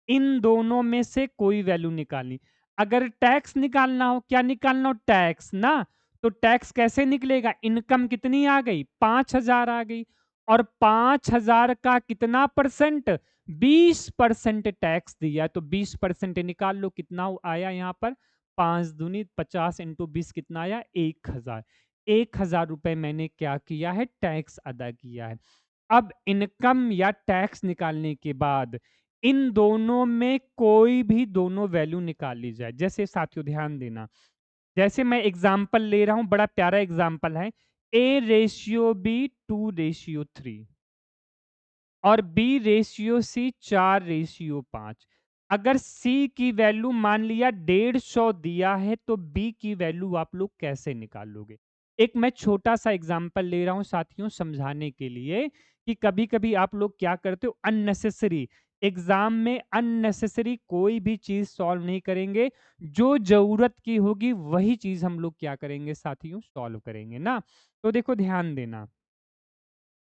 इन दोनों में से कोई वैल्यू निकालनी। अगर टैक्स निकालना हो, क्या निकालना हो? टैक्स ना। तो टैक्स कैसे निकलेगा? इनकम कितनी आ गई? 5000 आ गई। और 5000 का कितना परसेंट? 20% टैक्स दिया, तो 20% निकाल लो, कितना आया यहाँ पर? 5 दूनी 50 इंटू 20 कितना आया? 1000। 1000 रुपए मैंने क्या किया है? टैक्स अदा किया है। अब इनकम या टैक्स निकालने के बाद इन दोनों में कोई भी दोनों वैल्यू निकाल ली जाए। जैसे साथियों ध्यान देना, जैसे मैं एग्जाम्पल ले रहा हूं, बड़ा प्यारा एग्जाम्पल है, A/B 2/3 और B/C 4/5। अगर C की वैल्यू मान लिया 150 दिया है, तो B की वैल्यू आप लोग कैसे निकालोगे? एक मैं छोटा सा एग्जांपल ले रहा हूं साथियों, समझाने के लिए कि कभी-कभी आप लोग क्या करते हो, अननेसेसरी एग्जाम में अननेसेसरी कोई भी चीज सॉल्व नहीं करेंगे। जो जरूरत की होगी वही चीज हम लोग क्या करेंगे साथियों, सॉल्व करेंगे ना। तो देखो ध्यान देना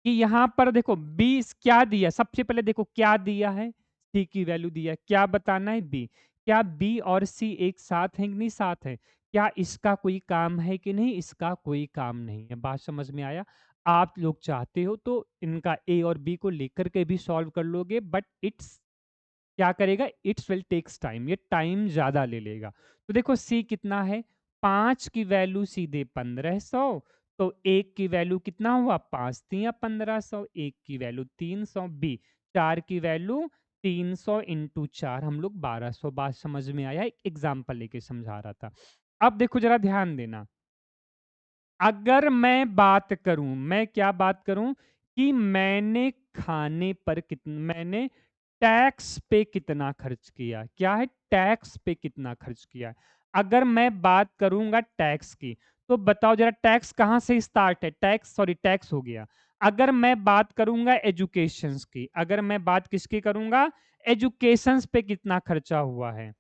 कि यहाँ पर देखो 20 क्या दिया, सबसे पहले देखो क्या दिया है, सी की वैल्यू दिया है, क्या बताना है, बी। क्या बी और सी एक साथ है कि नहीं साथ है? क्या इसका कोई काम है कि नहीं? इसका कोई काम नहीं है। बात समझ में आया? आप लोग चाहते हो तो इनका ए और बी को लेकर के भी सॉल्व कर लोगे, बट इट्स क्या करेगा, इट्स विल टेक्स टाइम, ये टाइम ज्यादा ले लेगा। तो देखो सी कितना है, 5 की वैल्यू सीधे 1500, तो एक की वैल्यू कितना हुआ, 5×3 = 1500, एक की वैल्यू 300, बी 4 की वैल्यू 300 इंटू 4 हम लोग 1200। बात समझ में आया? एक एग्जाम्पल लेके समझा रहा था। अब देखो जरा ध्यान देना, अगर मैं बात करूं, मैं क्या बात करूं कि मैंने खाने पर कितना, मैंने टैक्स पे कितना खर्च किया, क्या है, टैक्स पे कितना खर्च किया। अगर मैं बात करूंगा टैक्स की, तो बताओ जरा टैक्स कहां से स्टार्ट है, टैक्स, सॉरी टैक्स हो गया। अगर मैं बात करूंगा एजुकेशंस की, अगर मैं बात किसकी करूंगा, एजुकेशंस पे कितना खर्चा हुआ है।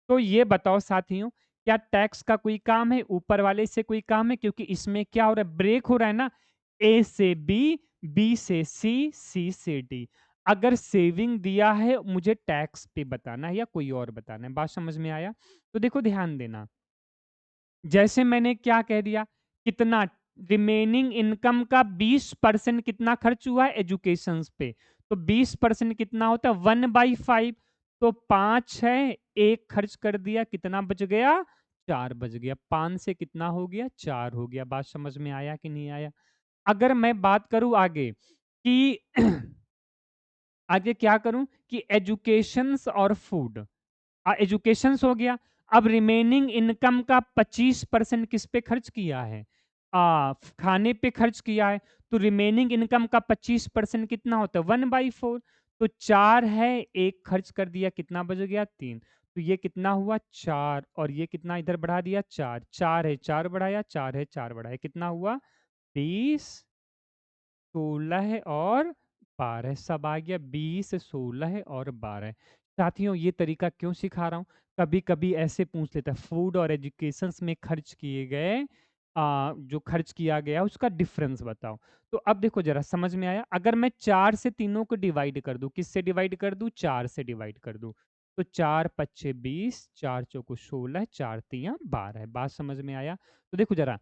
तो ये बताओ साथियों, क्या टैक्स का कोई काम है, ऊपर वाले से कोई काम है? क्योंकि इसमें क्या हो रहा है, ब्रेक हो रहा है ना, ए से बी, बी से सी, सी से डी। अगर सेविंग दिया है, मुझे टैक्स पे बताना है या कोई और बताना है। बात समझ में आया? तो देखो ध्यान देना, जैसे मैंने क्या कह दिया, कितना रिमेनिंग इनकम का 20% कितना खर्च हुआ है एजुकेशन पे, तो 20% कितना होता है, 1/5। तो 5 है, एक खर्च कर दिया, कितना बच गया, 4 बच गया। 5 से कितना हो गया, 4 हो गया। बात समझ में आया कि नहीं आया? अगर मैं बात करूं आगे कि आगे क्या करूं कि एजुकेशंस और फूड, एजुकेशंस हो गया। अब रिमेनिंग इनकम का 25% किस पे खर्च किया है, खाने पे खर्च किया है। तो रिमेनिंग इनकम का 25% कितना होता है, 1/4। तो 4 है, एक खर्च कर दिया, कितना बच गया, 3। तो ये कितना हुआ, 4, और ये कितना इधर बढ़ा दिया, 4। 4 है, 4 बढ़ाया, 4 है, 4 बढ़ाया, कितना हुआ, 20, 16 और 12। सब आ गया, 20, 16 और 12। साथियों ये तरीका क्यों सिखा रहा हूँ, कभी कभी ऐसे पूछ लेता है, फूड और एजुकेशन में खर्च किए गए, जो खर्च किया गया उसका डिफरेंस बताओ। तो अब देखो जरा समझ में आया, अगर मैं 4 से तीनों को डिवाइड कर दूं, किससे डिवाइड कर दूं, 4 से डिवाइड कर दूं, तो 4×5 = 20, 4×4 = 16, 4×3 = 12। बात समझ में आया? तो देखो जरा,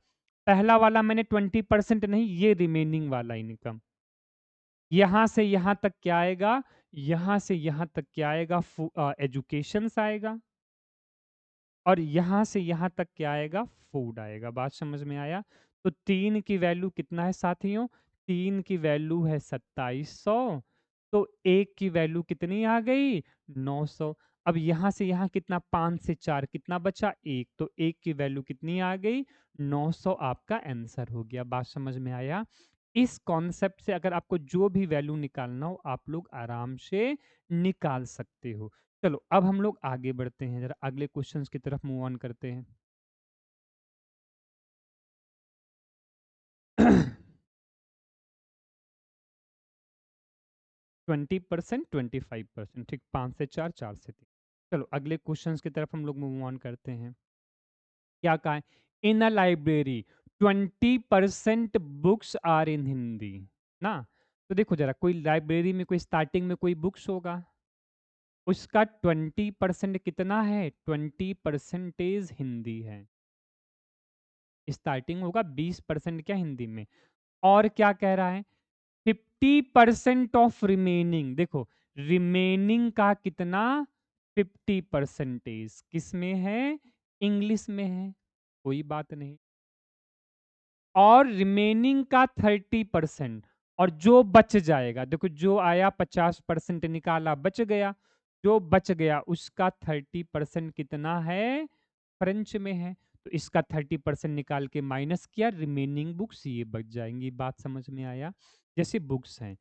पहला वाला मैंने 20% नहीं, ये रिमेनिंग वाला इनकम, यहाँ से यहाँ तक क्या आएगा, यहाँ से यहाँ तक क्या आएगा, एजुकेशन आएगा, और यहाँ से यहाँ तक क्या आएगा, फूड आएगा। बात समझ में आया? तो 3 की वैल्यू कितना है साथियों, 3 की वैल्यू है 2700, तो 1 की वैल्यू कितनी आ गई, 900। अब यहाँ से यहाँ कितना, 5 से 4 कितना बचा, 1, तो 1 की वैल्यू कितनी आ गई, 900 आपका आंसर हो गया। बात समझ में आया? इस कॉन्सेप्ट से अगर आपको जो भी वैल्यू निकालना हो, आप लोग आराम से निकाल सकते हो। चलो अब हम लोग आगे बढ़ते हैं, जरा अगले क्वेश्चंस की तरफ मूव ऑन करते हैं। 20%, 25%, ठीक, 5 से 4, 4 से 3। चलो अगले क्वेश्चंस की तरफ हम लोग मूव ऑन करते हैं। क्या कहा है, in a library 20% books are in Hindi ना। तो देखो जरा, कोई लाइब्रेरी में कोई स्टार्टिंग में कोई बुक्स होगा, उसका 20% कितना है, 20% हिंदी है। स्टार्टिंग होगा 20% क्या हिंदी में, और क्या कह रहा है, 50% ऑफ रिमेनिंग। देखो रिमेनिंग का कितना, 50% किस में है, इंग्लिश में है, कोई बात नहीं। और रिमेनिंग का 30%, और जो बच जाएगा, देखो जो आया 50% निकाला, बच गया, जो बच गया उसका 30% कितना है, फ्रेंच में है। तो इसका 30% निकाल के माइनस किया, रिमेनिंग बुक्स ये बच जाएँगी। बात समझ में आया? जैसे बुक्स हैं,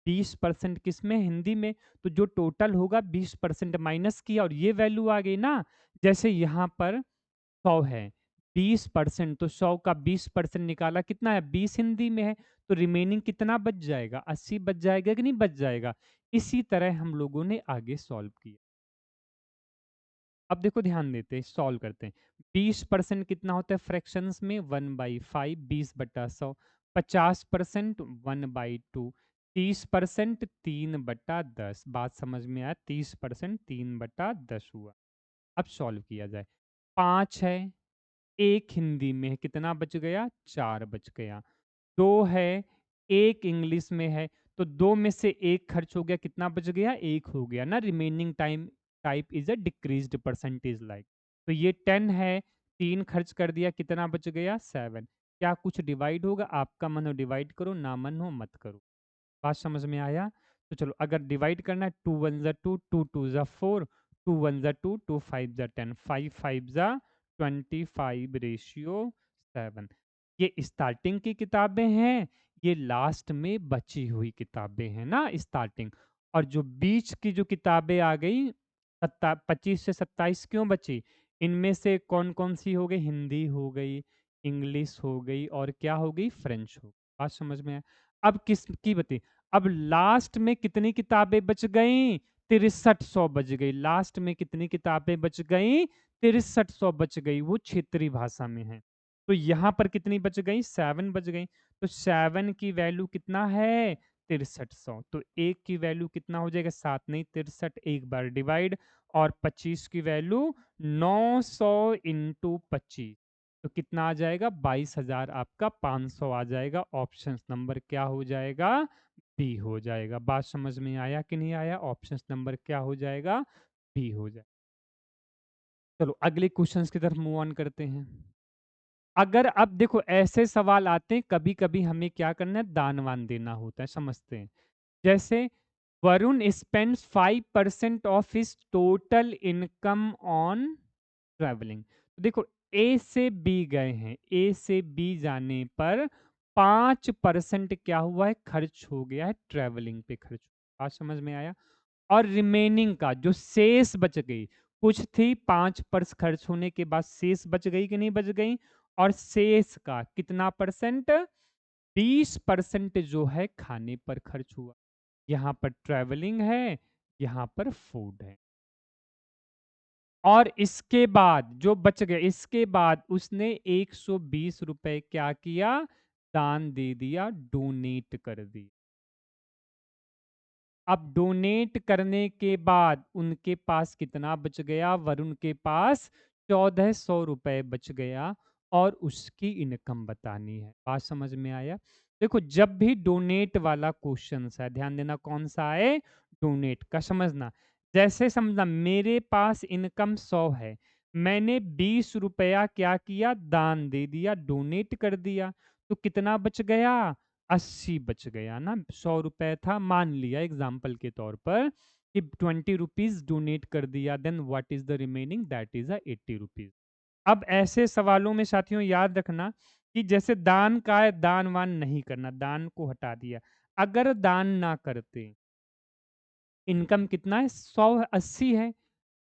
20% किसमें? हिंदी में, तो जो टोटल होगा 20% माइनस किया और ये वैल्यू आ गई ना। जैसे यहाँ पर 100 है, 20% तो 100 का 20% निकाला, कितना है? 20 हिंदी में है, तो रिमेनिंग कितना बच जाएगा? 80 बच जाएगा कि नहीं बच जाएगा? इसी तरह हम लोगों ने आगे सॉल्व किया। अब देखो ध्यान देते हैं, सॉल्व करते हैं। 20% कितना होता है फ्रैक्शंस में? 1/5, 20/100। 50% 1/2। 30% 3/10। बात समझ में आया? 30% 3/10 हुआ। अब सॉल्व किया जाए। 5 है, 1 हिंदी में है, कितना बच गया? 4 बच गया। 2 है, 1 इंग्लिश में है, तो 2 में से 1 खर्च हो गया, कितना बच गया? 1 हो गया ना। Remaining time type is a decreased percentage like. तो ये 10 है, 3 खर्च कर दिया, कितना बच गया? 7। क्या कुछ डिवाइड होगा? आपका मन हो डिवाइड करो, ना मन हो मत करो। बात समझ में आया? तो चलो अगर डिवाइड करना है, 2 1 ज़ा 2, 2 2 ज़ा 4, 2 1 ज़ा 2, 2 5 ज़ा 10, 5 5 ज़ा 25 रेशियो 7। ये स्टार्टिंग की किताबें हैं, ये लास्ट में बची हुई किताबें हैं ना स्टार्टिंग। और जो बीच की जो किताबें आ गई, 25 से 27 क्यों बची? इनमें से कौन-कौन सी हो गई? हिंदी हो गई, इंग्लिश हो गई और क्या हो गई? फ्रेंच हो गई। बात समझ में आया? अब किसकी बची? अब लास्ट में कितनी किताबें बच गईं? 6300 बच गई। लास्ट में कितनी किताबें बच गईं? 6300 बच गई, वो क्षेत्रीय भाषा में है। तो यहाँ पर कितनी बच गई? 7 बच गई। तो 7 की वैल्यू कितना है? 6300। तो 1 की वैल्यू कितना हो जाएगा? 7 नहीं 63, एक बार डिवाइड, और 25 की वैल्यू 900 इंटू 25। तो कितना आ जाएगा? 22,000 आपका 500 आ जाएगा। ऑप्शन नंबर क्या हो जाएगा? बी हो जाएगा। बात समझ में आया कि नहीं आया? ऑप्शन नंबर क्या हो जाएगा? बी हो जाएगा। चलो अगले क्वेश्चंस की तरफ मूव ऑन करते हैं। अगर अब देखो ऐसे सवाल आते हैं, कभी-कभी हमें क्या करना है? दान-वान देना होता है, समझते हैं। जैसे Varun spends 5% of his total income on travelling. तो देखो ए से बी गए हैं, ए से बी जाने पर 5% क्या हुआ है? खर्च हो गया है, ट्रैवलिंग पे खर्च। बात समझ में आया? और रिमेनिंग का जो शेष बच गई, कुछ थी 5 पर्स खर्च होने के बाद शेष बच गई कि नहीं बच गई? और शेष का कितना परसेंट? 20% जो है खाने पर खर्च हुआ। यहाँ पर ट्रैवलिंग है, यहाँ पर फूड है। और इसके बाद जो बच गए, इसके बाद उसने 120 रुपए क्या किया? दान दे दिया, डोनेट कर दिया। अब डोनेट करने के बाद उनके पास कितना बच गया? वरुण के पास 1400 रुपए बच गया और उसकी इनकम बतानी है। बात समझ में आया? देखो जब भी डोनेट वाला क्वेश्चन है, ध्यान देना कौन सा है? डोनेट का समझना। जैसे समझना मेरे पास इनकम 100 है, मैंने 20 रुपया क्या किया? दान दे दिया, डोनेट कर दिया, तो कितना बच गया? 80 बच गया ना। 100 रुपए था, मान लिया एग्जाम्पल के तौर पर कि 20 रुपीज डोनेट कर दिया, then what is the remaining? That is 80 rupees. अब ऐसे सवालों में साथियों याद रखना कि जैसे दान का है, दान वान नहीं करना, दान को हटा दिया। अगर दान ना करते, इनकम कितना है? 180 है,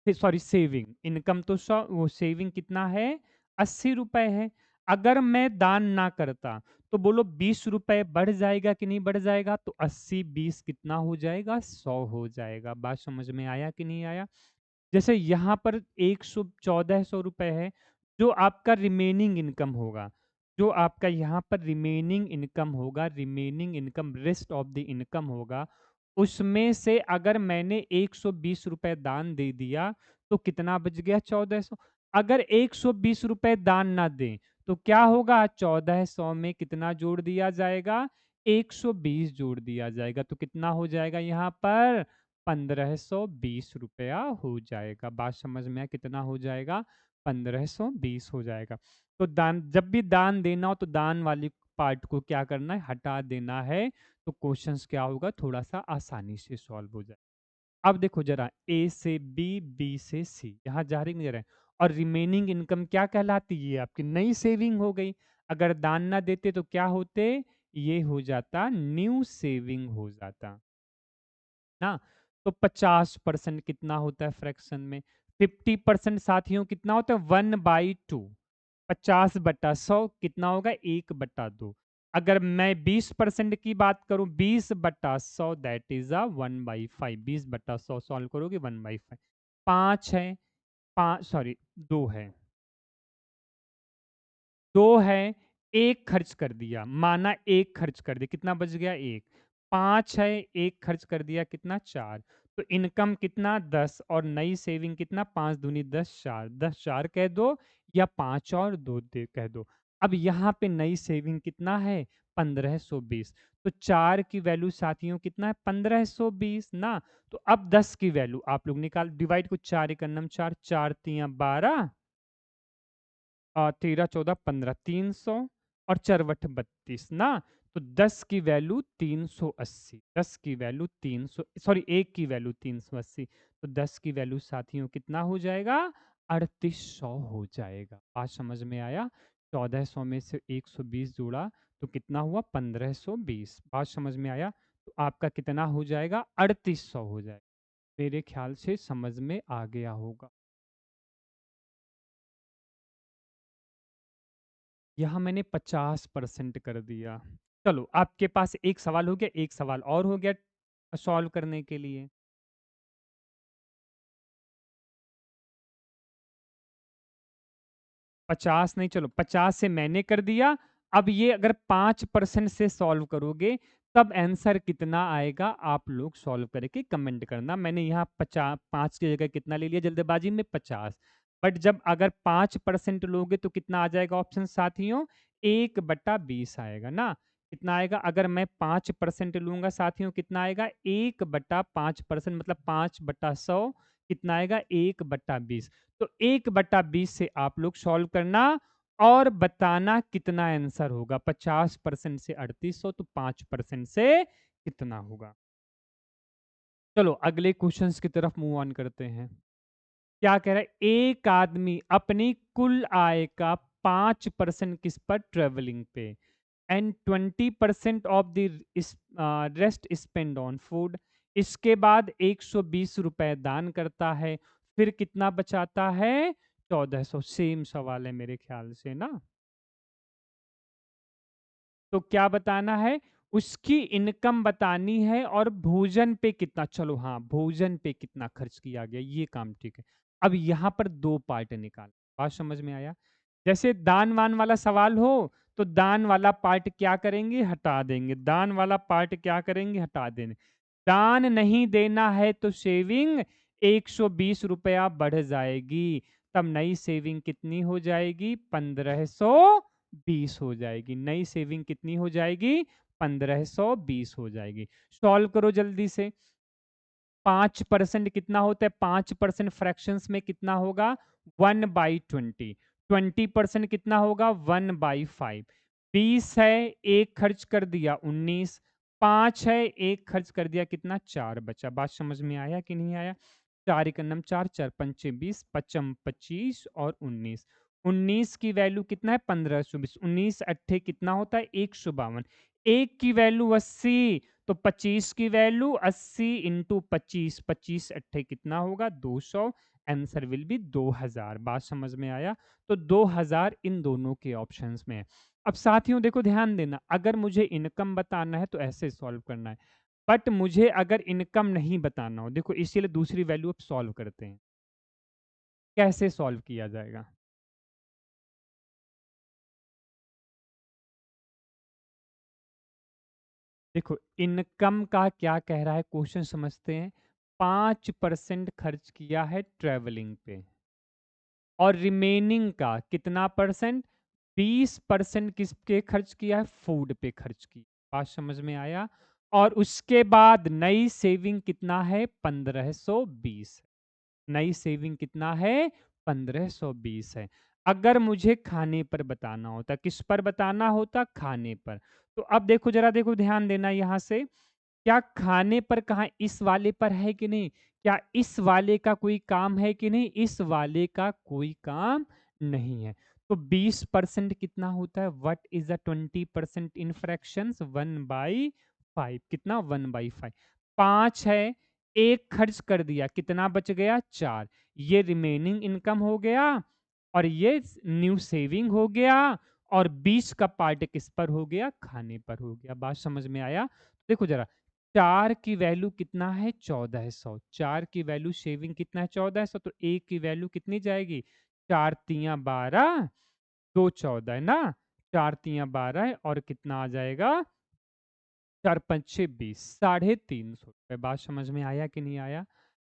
सॉरी सेविंग, इनकम तो 100, वो सेविंग कितना है? 80 रुपए है। अगर मैं दान ना करता तो बोलो 20 रुपए बढ़ जाएगा कि नहीं बढ़ जाएगा? तो 80 20 कितना हो जाएगा? 100 हो जाएगा। बात समझ में आया कि नहीं आया? जैसे यहाँ पर 1400 रुपए है, जो आपका रिमेनिंग इनकम होगा, जो आपका यहाँ पर रिमेनिंग इनकम होगा, remaining income, rest of the income होगा, उसमें से अगर मैंने 120 रुपए दान दे दिया तो कितना बच गया? 1400। अगर 120 रुपए दान ना दें तो क्या होगा? 1400 में कितना जोड़ दिया जाएगा? 120 जोड़ दिया जाएगा, तो कितना हो जाएगा यहाँ पर? 1520 रुपया हो जाएगा। बात समझ में आया? कितना हो जाएगा? 1520 हो जाएगा। तो दान, जब भी दान देना हो तो दान वाली पार्ट को क्या करना है? हटा देना है। तो क्वेश्चंस क्या होगा? थोड़ा सा आसानी से सॉल्व हो जाए। अब देखो जरा, ए से बी, बी से सी, यहाँ जा रही नहीं जा रहा है। और रिमेनिंग इनकम क्या कहलाती है? ये आपकी नई सेविंग हो गई। अगर दान ना देते तो क्या होते? ये हो जाता न्यू सेविंग हो जाता ना। तो 50% कितना होता है फ्रैक्शन में? 50% साथियों कितना होता है? 1/2। 50/100 कितना होगा? 1/2। अगर मैं 20% की बात करूं, 20/100 दैट इज अ 1/5। 20/100 सॉल्व करोगे 1/5। 5 है, 5 सॉरी 2 है, 2 है, 1 खर्च कर दिया, माना 1 खर्च कर दिया, कितना बच गया? 1। 5 है, 1 खर्च कर दिया, कितना? 4। तो इनकम कितना? 10 और नई सेविंग कितना? 5 दूनी 10, 4। 10 4 कह दो या 5 और 2 दे कह दो। अब यहाँ पे नई सेविंग कितना है? 1520। तो 4 की वैल्यू साथियों कितना है? 1520 ना। तो अब 10 की वैल्यू आप लोग निकाल, डिवाइड को 4 एकम 4, 4 तियाँ 12, 13 14 15, 300 और चरवट 32 ना। तो 10 की वैल्यू 380, 10 की वैल्यू 300 सॉरी 1 की वैल्यू 380। तो 10 की वैल्यू साथियों कितना हो जाएगा? 3800 हो जाएगा। बात समझ में आया? 1400 में से 120 जोड़ा तो कितना हुआ? 1520। बात समझ में आया? तो आपका कितना हो जाएगा? 3800 हो जाएगा। मेरे ख्याल से समझ में आ गया होगा। यहाँ मैंने 50% कर दिया। चलो आपके पास एक सवाल हो गया, एक सवाल और हो गया सॉल्व करने के लिए। 50 नहीं, चलो 50 से मैंने कर दिया। अब ये अगर 5% से सॉल्व करोगे तब आंसर कितना आएगा आप लोग सॉल्व करके कमेंट करना। मैंने यहाँ 5 की जगह कितना ले लिया जल्दबाजी में? 50। बट जब अगर 5% लोगे तो कितना आ जाएगा ऑप्शन साथियों? 1/20 आएगा ना। कितना आएगा? अगर मैं 5% लूंगा साथियों कितना आएगा? 1/5% मतलब 5/100 कितना आएगा? 1/20। तो 1/20 से आप लोग सॉल्व करना और बताना कितना आंसर होगा। 50% से 3800 तो 5% से कितना होगा। चलो अगले क्वेश्चंस की तरफ मूव ऑन करते हैं। क्या कह रहा है? एक आदमी अपनी कुल आय का 5% किस पर? ट्रेवलिंग पे। And 20% of the rest spend on food. इसके बाद 120 रुपए दान करता है। फिर कितना बचाता है? 1400। सेम सवाल है मेरे ख्याल से ना। तो क्या बताना है? उसकी इनकम बतानी है और भोजन पे कितना, चलो हाँ भोजन पे कितना खर्च किया गया, ये काम ठीक है। अब यहाँ पर दो पार्ट निकाल, बात समझ में आया? जैसे दान वान वाला सवाल हो तो दान वाला पार्ट क्या करेंगे? हटा देंगे। दान वाला पार्ट क्या करेंगे? हटा देंगे। दान नहीं देना है तो सेविंग 120 रुपया बढ़ जाएगी। तब नई सेविंग कितनी हो जाएगी? 1520 हो जाएगी। नई सेविंग कितनी हो जाएगी? 1520 हो जाएगी। सॉल्व करो जल्दी से। 5% कितना होता है? 5% फ्रैक्शंस में कितना होगा? 1/20। 20% कितना होगा? 1/5। 20 है, एक खर्च कर दिया 19। 5 है, एक खर्च कर दिया कितना? 4 बचा। बात समझ में आया कि नहीं आया? 4 एकम 4, 4 पंचे 20, पचम 25 और 19। 19 की वैल्यू कितना है? 1520। 19 अट्ठे कितना होता है? 152। 1 की वैल्यू 80 तो 25 की वैल्यू 80 इंटू 25, 25 अट्ठे कितना होगा? 200। Answer will be 2000। बात समझ में आया? तो 2000 इन दोनों के ऑप्शंस में है। अब साथियों देखो ध्यान देना, अगर मुझे इनकम बताना है तो ऐसे सॉल्व करना है। बट मुझे अगर इनकम नहीं बताना हो, देखो इसीलिए दूसरी वैल्यू अब सॉल्व करते हैं। कैसे सॉल्व किया जाएगा? देखो इनकम का क्या कह रहा है क्वेश्चन समझते हैं। 5% खर्च किया है ट्रेवलिंग पे और रिमेनिंग का कितना परसेंट? 20% किस पे खर्च किया है? फूड पे खर्च की। बात समझ में आया? और उसके बाद नई सेविंग कितना है? 1520। नई सेविंग कितना है? 1520 है। अगर मुझे खाने पर बताना होता, किस पर बताना होता? खाने पर। तो अब देखो जरा देखो ध्यान देना यहाँ से। क्या खाने पर कहाँ इस वाले पर है कि नहीं? क्या इस वाले का कोई काम है कि नहीं? इस वाले का कोई काम नहीं है। तो 20% कितना होता है? What is the 20% in fractions? 1/5 कितना? 1/5 5 है, 1 खर्च कर दिया, कितना बच गया? 4 ये रिमेनिंग इनकम हो गया और ये न्यू सेविंग हो गया और 20 का पार्ट किस पर हो गया? खाने पर हो गया। बात समझ में आया? देखो ज़रा 4 की वैल्यू कितना है? 1400 4 की वैल्यू शेविंग कितना है? 1400 तो 1 की वैल्यू कितनी जाएगी? 4 तियाँ 12 2 14 है ना? 4 तियाँ 12 है और कितना आ जाएगा? 4 पंचे 20 ₹350 बात समझ में आया कि नहीं आया?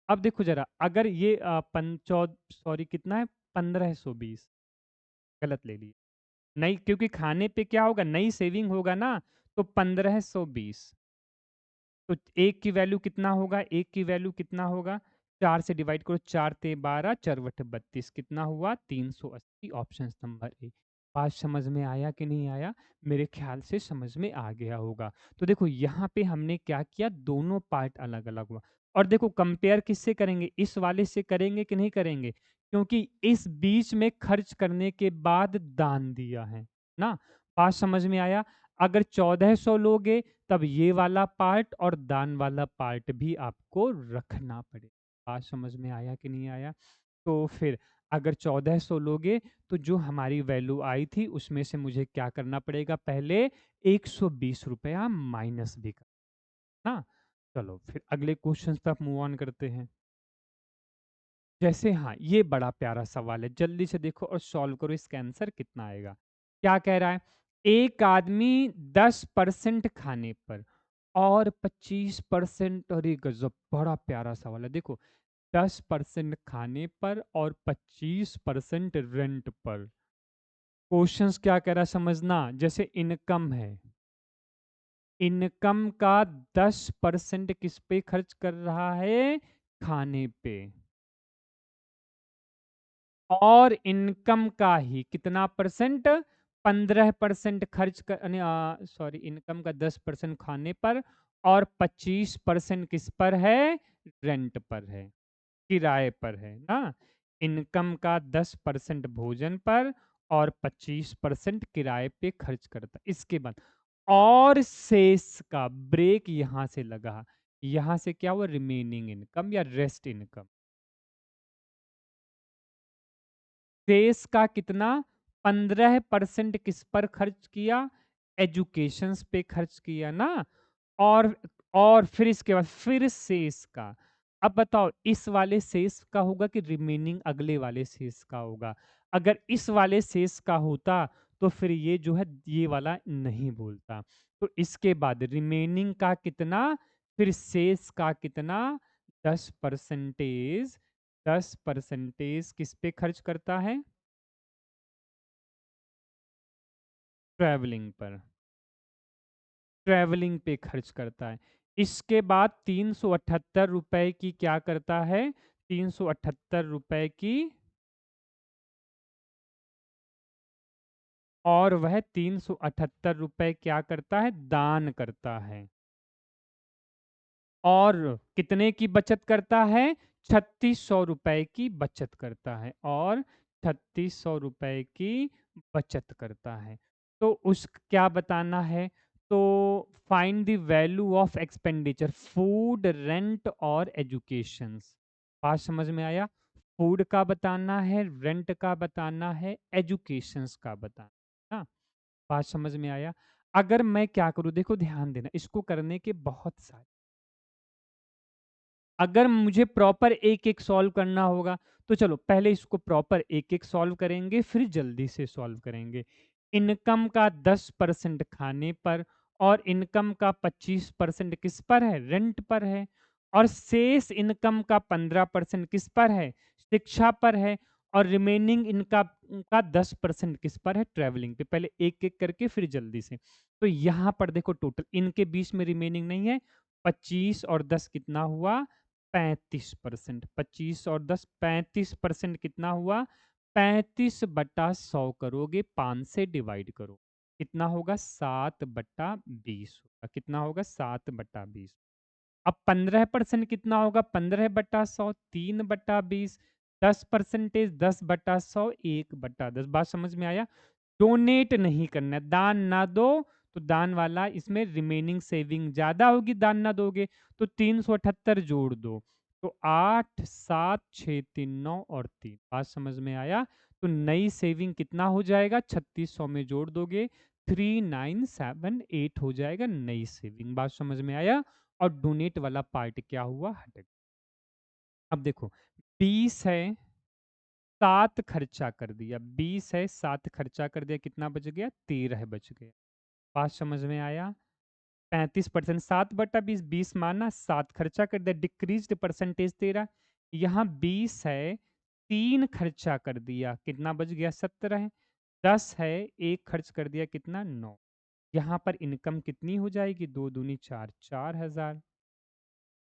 अब देखो ज़रा अगर ये सॉरी कितना है? 1520 गलत ले लिया। नई क्योंकि खाने पे क्या होगा? नई सेविंग होगा ना, तो 1520 तो 1 की वैल्यू कितना होगा? 1 की वैल्यू कितना होगा? 4 से डिवाइड करो 4 ते 12 4 बटे 32 कितना हुआ? 380 ऑप्शन नंबर ए। बात समझ में आया कि नहीं आया? मेरे ख्याल से समझ में आ गया होगा। तो देखो यहाँ पे हमने क्या किया? दोनों पार्ट अलग-अलग हुआ और देखो कंपेयर किससे करेंगे? इस वाले से करेंगे कि नहीं करेंगे? क्योंकि इस बीच में खर्च करने के बाद दान दिया है ना? बात समझ में आया? अगर 1400 लोगे तब ये वाला पार्ट और दान वाला पार्ट भी आपको रखना पड़ेगा। बात समझ में आया कि नहीं आया? तो फिर अगर 1400 लोगे तो जो हमारी वैल्यू आई थी उसमें से मुझे क्या करना पड़ेगा? पहले ₹120 माइनस भी करना। ना? चलो फिर अगले क्वेश्चन पे आप मूव ऑन करते हैं। जैसे हाँ, ये बड़ा प्यारा सवाल है, जल्दी से देखो और सॉल्व करो इसका आंसर कितना आएगा। क्या कह रहा है? एक आदमी 10% खाने पर और 25% अरे गज़ब! बड़ा प्यारा सवाल है। देखो 10% खाने पर और 25% रेंट पर। क्वेश्चंस क्या कह रहा है समझना, जैसे इनकम है। इनकम का 10% किस पे खर्च कर रहा है? खाने पे। और इनकम का ही कितना परसेंट? 15% खर्च सॉरी इनकम का 10% खाने पर और 25% किस पर है? रेंट पर है, किराए पर है ना? इनकम का 10% भोजन पर और 25% किराए पे खर्च करता है। इसके बाद और शेष का ब्रेक यहाँ से लगा। यहाँ से क्या हुआ? रिमेनिंग इनकम या रेस्ट इनकम। शेष का कितना? 15% किस पर खर्च किया? एजुकेशंस पे खर्च किया ना? और और फिर इसके बाद फिर शेष का। अब बताओ इस वाले शेष का होगा कि रिमेनिंग अगले वाले शेष का होगा? अगर इस वाले शेष का होता तो फिर ये जो है ये वाला नहीं बोलता। तो इसके बाद रिमेनिंग का कितना? फिर शेष का कितना? 10% 10% किस पे खर्च करता है? ट्रैवलिंग पर। ट्रैवलिंग पे खर्च करता है। इसके बाद ₹378 की क्या करता है? ₹378 की और वह ₹378 क्या करता है? दान करता है। और कितने की बचत करता है? ₹3600 की बचत करता है और ₹3600 की बचत करता है। तो उस क्या बताना है? तो find the value of expenditure food, rent और एजुकेशंस। बात समझ में आया? फूड का बताना है, रेंट का बताना है, एजुकेशंस का बताना है ना? बात समझ में आया? अगर मैं क्या करूँ देखो ध्यान देना, इसको करने के बहुत सारे अगर मुझे प्रॉपर एक-एक सॉल्व करना होगा, तो चलो पहले इसको प्रॉपर एक-एक सॉल्व करेंगे, फिर जल्दी से सॉल्व करेंगे। इनकम का 10% खाने पर और इनकम का 25% किस पर है? रेंट पर है और शेष इनकम का 15% किस पर है? शिक्षा पर है और रिमेनिंग इनका का 10% किस पर है? ट्रैवलिंग पे। पहले एक-एक करके फिर जल्दी से। तो यहाँ पर देखो टोटल इनके बीच में रिमेनिंग नहीं है, 25 और 10 कितना हुआ? 35%। 25 और 10 35% कितना हुआ? 35/100 करोगे, 5 से डिवाइड करो। कितना होगा 7/20 होगा। कितना होगा 7/20। अब 15% कितना होगा 15/100 3/20। 10% 10/100 1/10। बात समझ में आया? डोनेट नहीं करना है, दान ना दो, तो दान वाला इसमें रिमेनिंग सेविंग ज़्यादा होगी, दान ना दोगे, तो 378 जोड़ दो। तो 8, 7, 6, 3, 9 और 3। बात समझ में आया? तो नई सेविंग कितना हो जाएगा? 3600 में जोड़ दोगे, 3978 हो जाएगा नई सेविंग। बात समझ में आया? और डोनेट वाला पार्ट क्या हुआ? हट गया। अब देखो 20 है, 7 खर्चा कर दिया, 20 है 7 खर्चा कर दिया, कितना बच गया? 13 बच गया। बात समझ में आया? 35% 7/20 20 माना, 7 खर्चा कर दिया, डिक्रीज्ड परसेंटेज 13। यहाँ 20 है, 3 खर्चा कर दिया, कितना बच गया? 17। 10 है, 1 खर्च कर दिया, कितना? 9। यहाँ पर इनकम कितनी हो जाएगी? 2 दूनी 4, 4000।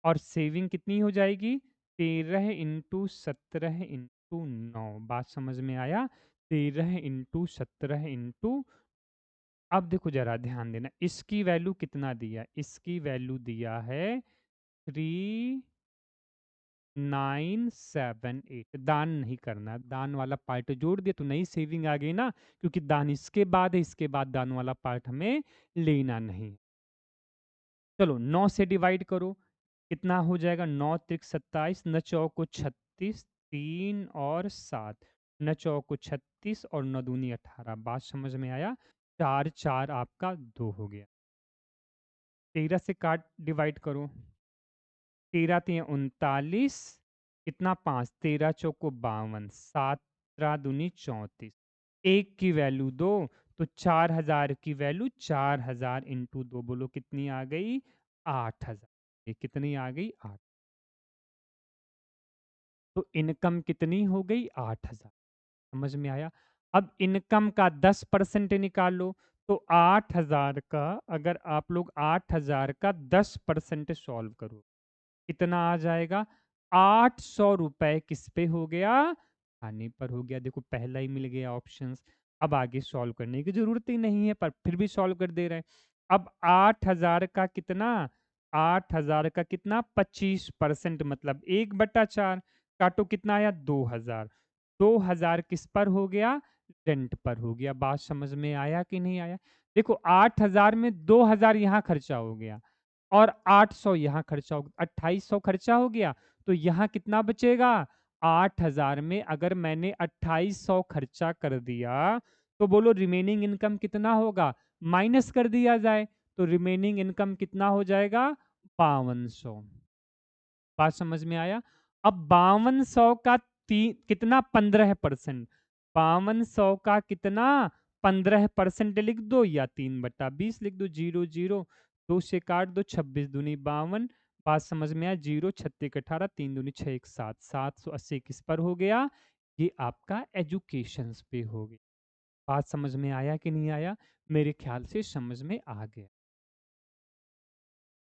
और सेविंग कितनी हो जाएगी? 13 इंटू 17 इंटू 9। बात समझ में आया? 13 इंटू 17 इंटू। अब देखो जरा ध्यान देना, इसकी वैल्यू कितना दिया? इसकी वैल्यू दिया है 3978। दान नहीं करना, दान वाला पार्ट जोड़ दिया तो नई सेविंग आ गई ना, क्योंकि दान इसके बाद है, इसके बाद दान वाला पार्ट हमें लेना नहीं। चलो 9 से डिवाइड करो, कितना हो जाएगा? 9 त्रिक 27, न चौको 36, 3 और 7, न चौको 36 और न दूनी 18। बात समझ में आया? 4 4 आपका 2 हो गया। 13 से काट डिवाइड करो, 13 3 39, कितना 5, 13 चौको 52, 7 दूनी 34। एक की वैल्यू दो, तो 4000 की वैल्यू 4000 इंटू 2, बोलो कितनी आ गई? 8000। ये कितनी आ गई? 8। तो इनकम कितनी हो गई? 8000। समझ में आया? अब इनकम का 10% निकाल लो, तो 8000 का, अगर आप लोग 8000 का 10% सॉल्व करो, कितना आ जाएगा? 800 रुपए किस पे हो गया? खाने पर हो गया। देखो पहला ही मिल गया ऑप्शंस। अब आगे सॉल्व करने की जरूरत ही नहीं है, पर फिर भी सॉल्व कर दे रहे हैं। अब 8000 का कितना? 8000 का कितना? 25%, मतलब 1/4। काटो, कितना आया? 2000। 2000 किस पर हो गया? रेंट पर हो गया। बात समझ में आया कि नहीं आया? देखो 8000 में 2000 यहाँ खर्चा हो गया, और 800 यहाँ खर्चा हो गया, 2800 खर्चा हो गया, तो यहाँ कितना बचेगा? 8000 में अगर मैंने 2800 खर्चा कर दिया, तो बोलो रिमेनिंग इनकम कितना होगा? माइनस कर दिया जाए, तो रिमेनिंग इनकम कितना हो जाएगा? 5200। बात समझ में आया? अब 5200 का कितना? 15%। 5200 का कितना? 15% लिख दो, या 3/20 लिख दो। 0 0 2 से काट दो, 26 दूनी 52। बात समझ में आया? 0 छत्तीस 18, 3 दूनी 6 1 7। 780 किस पर हो गया? ये आपका एजुकेशन पे हो गया। बात समझ में आया कि नहीं आया? मेरे ख्याल से समझ में आ गया।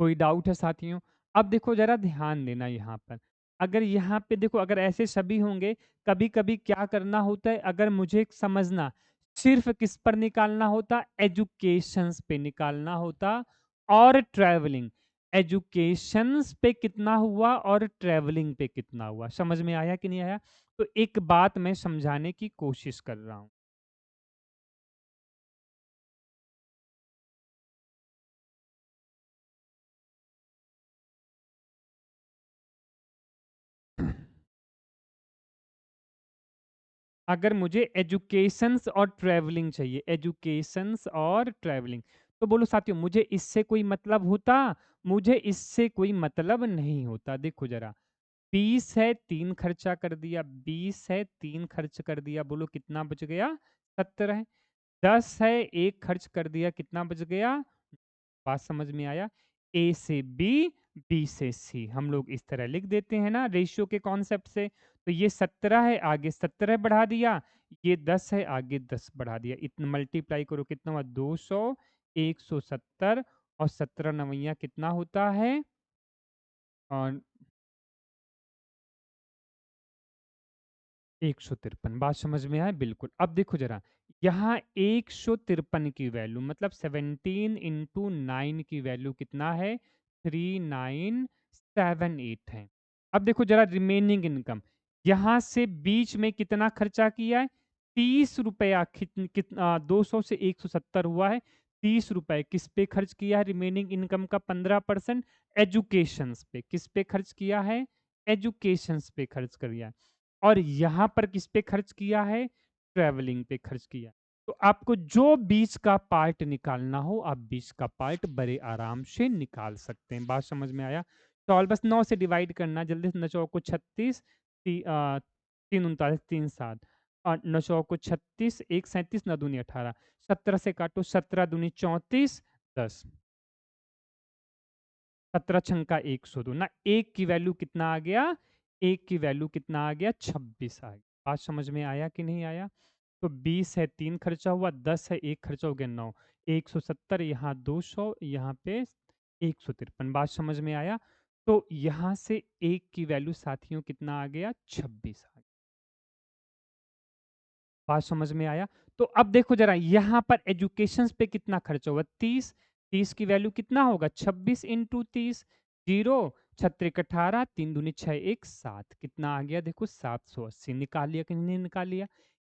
कोई डाउट है साथियों? अब देखो ज़रा ध्यान देना यहाँ पर। अगर यहाँ पे देखो, अगर ऐसे सभी होंगे, कभी-कभी क्या करना होता है, अगर मुझे समझना, सिर्फ़ किस पर निकालना होता? एजुकेशंस पे निकालना होता, और ट्रैवलिंग। एजुकेशंस पे कितना हुआ और ट्रैवलिंग पे कितना हुआ? समझ में आया कि नहीं आया? तो एक बात मैं समझाने की कोशिश कर रहा हूँ। अगर मुझे एजुकेशंस और ट्रैवलिंग चाहिए, एजुकेशंस और ट्रैवलिंग, तो बोलो साथियों, मुझे इससे कोई मतलब होता? मुझे इससे कोई मतलब नहीं होता। देखो जरा, 20 है 3 खर्चा कर दिया, 20 है 3 खर्च कर दिया, बोलो कितना बच गया? 17 है। 10 है 1 खर्च कर दिया, कितना बच गया? बात समझ में आया? ए से बी, बी से सी, हम लोग इस तरह लिख देते हैं ना रेशियो के कॉन्सेप्ट से। तो ये 17 है, आगे 17 बढ़ा दिया, ये 10 है, आगे 10 बढ़ा दिया। इतना मल्टीप्लाई करो, कितना हुआ? 200, 170, और 17 नवैया कितना होता है? और 153 बात समझ में आया? बिल्कुल। अब देखो ज़रा, यहाँ 153 की वैल्यू मतलब 17 इंटू 9 की वैल्यू कितना है? 3978 है। अब देखो ज़रा रिमेनिंग इनकम, यहाँ से बीच में कितना खर्चा किया है? ₹30 200 से 170 हुआ है। ₹30 किस पे खर्च किया है? रिमेनिंग इनकम का 15% एजुकेशंस पे। किस पे खर्च किया है? एजुकेशंस पे खर्च किया है। और यहाँ पर किस पे खर्च किया है? ट्रैवलिंग पे खर्च किया। तो आपको जो बीच का पार्ट निकालना हो, आप बीच का पार्ट बड़े आराम से निकाल सकते हैं। बात समझ में आया? सवाल बस 9 से डिवाइड करना जल्दी से। 9 चौको 36, 3 39, 3 7 और 9 चौको 36, 1 37, 9 दूनी 18, 17 से काटो, 17 दूनी 34, 10, 17 छंका 102 ना, 1 की वैल्यू कितना आ गया? 1 की वैल्यू कितना आ गया? 26 आ गया। बात समझ में आया कि नहीं आया? तो 20 है 3 खर्चा हुआ, 10 है 1 खर्चा हो गया 9, 170 यहाँ 200 यहाँ पे 153 बात समझ में आया? तो यहाँ से 1 की वैल्यू साथियों कितना आ गया? 26 आ गया। बात समझ में आया? तो अब देखो ज़रा यहाँ पर एजुकेशंस पे कितना खर्चा हुआ? 30, 30 की वैल्यू कितना होगा? 26 इंटू 30, 0, छत्रिक 18, 3 दूनी 6, 1, 7 कितना आ गया? देखो 780 निकाल लिया कि नहीं निकाल लिया?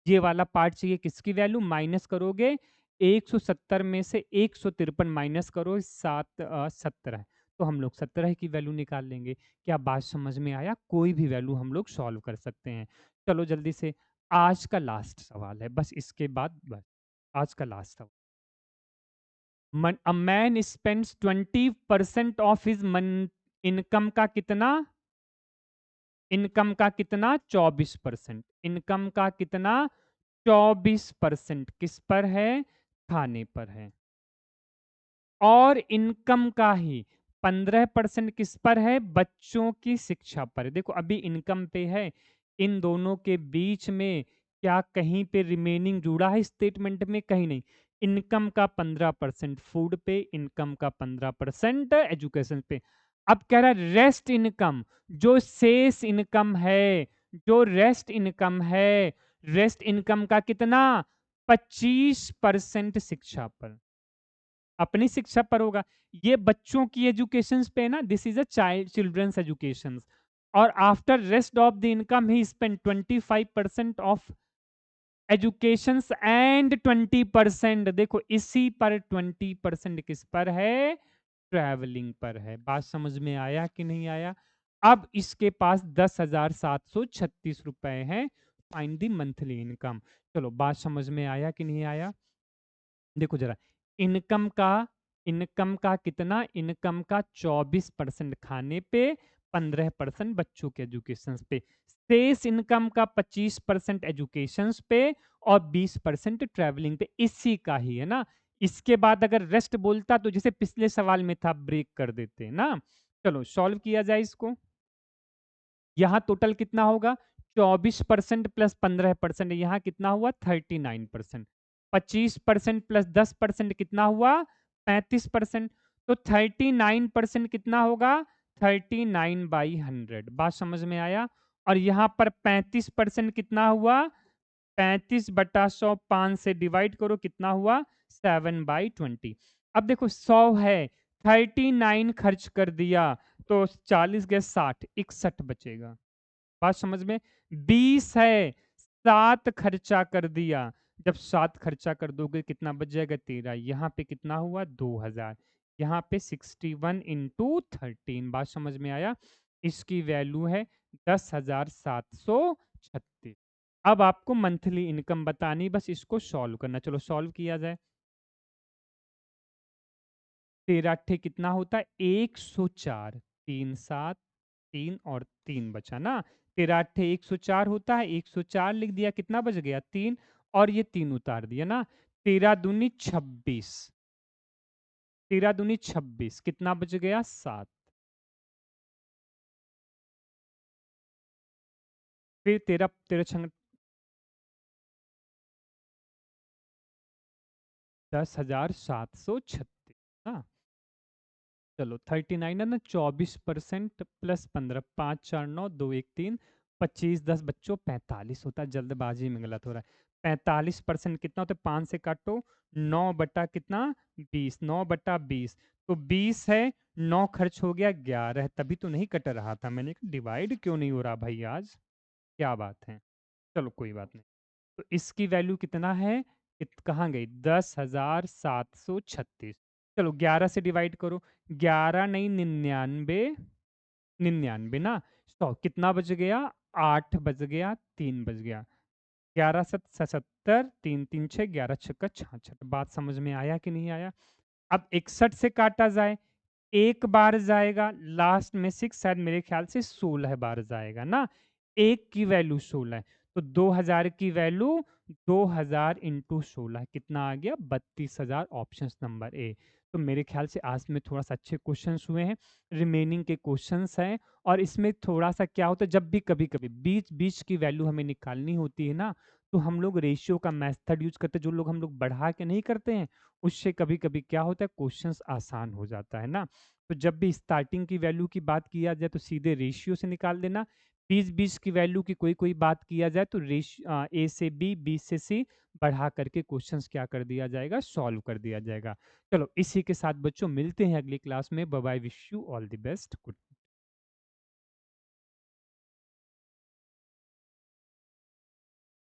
ये वाला पार्ट चाहिए किसकी वैल्यू? माइनस करोगे 170 में से 153 माइनस करो 17 तो हम लोग 17 की वैल्यू निकाल लेंगे। क्या बात समझ में आया? कोई भी वैल्यू हम लोग सॉल्व कर सकते हैं। चलो जल्दी से आज का लास्ट सवाल है, बस इसके बाद बस आज का लास्ट सवाल। A man spends 20% of his मन इनकम का कितना? इनकम का कितना? 24%। इनकम का कितना? 24% किस पर है? खाने पर है। और इनकम का ही 15% किस पर है? बच्चों की शिक्षा पर। देखो अभी इनकम पे है, इन दोनों के बीच में क्या कहीं पे रिमेनिंग जुड़ा है स्टेटमेंट में? कहीं नहीं। इनकम का 15% फूड पे, इनकम का 15% एजुकेशन पे। अब कह रहा है रेस्ट इनकम, जो शेष इनकम है, जो रेस्ट इनकम है, रेस्ट इनकम का कितना? 25% शिक्षा पर। अपनी शिक्षा पर होगा। ये बच्चों की एजुकेशंस पे है ना, this is a children's educations. और after rest of the income he spend 25% of educations and 20% देखो इसी पर 20% किस पर है? ट्रैवलिंग पर है। बात समझ में आया कि नहीं आया? अब इसके पास 10,736 रुपए हैं। Find the monthly income. चलो बात समझ में आया कि नहीं आया? देखो जरा, इनकम का इनकम का कितना? इनकम का 24% खाने पे, 15% बच्चों के एजुकेशन पे। शेष इनकम का 25% एजुकेशन पे और 20% ट्रैवलिंग पे। इसी का ही है ना। इसके बाद अगर रेस्ट बोलता तो जैसे पिछले सवाल में था ब्रेक कर देते ना। चलो सॉल्व किया जाए इसको। यहाँ टोटल कितना होगा? 24% प्लस 15% यहाँ कितना हुआ? 39%। 25% प्लस 10% कितना हुआ? 35%। तो 39% कितना होगा? 39/100 बात समझ में आया? और यहाँ पर 35% कितना हुआ? 35/100 5 से डिवाइड करो कितना हुआ? 7/20। अब देखो 100 है, 39 खर्च कर दिया तो 40 गए 60, 61 बचेगा। बात समझ में? 20 है, 7 खर्चा कर दिया। जब 7 खर्चा कर दोगे कितना बच जाएगा? 13। यहाँ पे कितना हुआ? 2000। यहाँ पे 61 इंटू 13 बात समझ में आया? इसकी वैल्यू है 10,736। अब आपको मंथली इनकम बतानी, बस इसको सॉल्व करना। चलो सॉल्व किया जाए। 13 अट्ठे कितना होता है? 104, 3 7 3 और 3 बचा ना। 13 अट्ठे 104 होता है, 104 लिख दिया, कितना बच गया? 3 और ये 3 उतार दिया ना। 13 दूनी 26, 13 दूनी 26 कितना बच गया? 7। फिर 13 13 छंग 10,736 ना। चलो 39 है ना, 24% प्लस 15, 5 4 9 2 1 3, 25 10 बच्चों 45 होता है, जल्दबाजी में गलत हो रहा है। 45% कितना होता है? 5 से काटो, 9 बटा कितना? 20, 9 बटा 20, तो 20 है, 9 खर्च हो गया 11 है, तभी तो नहीं कट रहा था। मैंने कहा डिवाइड क्यों नहीं हो रहा भाई आज? क्या बात है? चलो कोई बात नहीं। तो इसकी वैल्यू कितना है? कहाँ गई? 10,736। चलो 11 से डिवाइड करो। 11 नहीं 99, 99 ना। तो कितना बच गया? 8 बच गया, 3 बच गया। 11 सत 77, 3 3 6, 11 छक्का 66। बात समझ में आया कि नहीं आया? अब 61 से काटा जाए, एक बार जाएगा, लास्ट में 6, शायद मेरे ख्याल से 16 बार जाएगा ना। 1 की वैल्यू 16 है, तो 2000 की वैल्यू 2000 इंटू 16 कितना आ गया? 32,000, ऑप्शंस नंबर ए। तो मेरे ख्याल से आज में थोड़ा-सा अच्छे क्वेश्चंस हुए हैं, रिमेनिंग के क्वेश्चंस हैं, और इसमें थोड़ा-सा क्या होता है, जब भी कभी-कभी बीच-बीच की वैल्यू हमें निकालनी होती है ना, तो हम लोग रेशियो का मेथड यूज़ करते हैं, जो लोग हम लोग बढ़ा के नहीं करते हैं, उससे कभी-कभी क्या होता है, क्वेश्चंस आसान हो जाता है ना। तो जब भी स्टार्टिंग की वैल्यू की बात किया जाए तो सीधे रेशियो से निकाल देना। 20-20 की वैल्यू की कोई-कोई बात किया जाए तो ए से बी से सी बढ़ा करके क्वेश्चंस क्या कर दिया जाएगा? सॉल्व कर दिया जाएगा। चलो इसी के साथ बच्चों मिलते हैं अगली क्लास में। Bye bye, wish you all the best. Good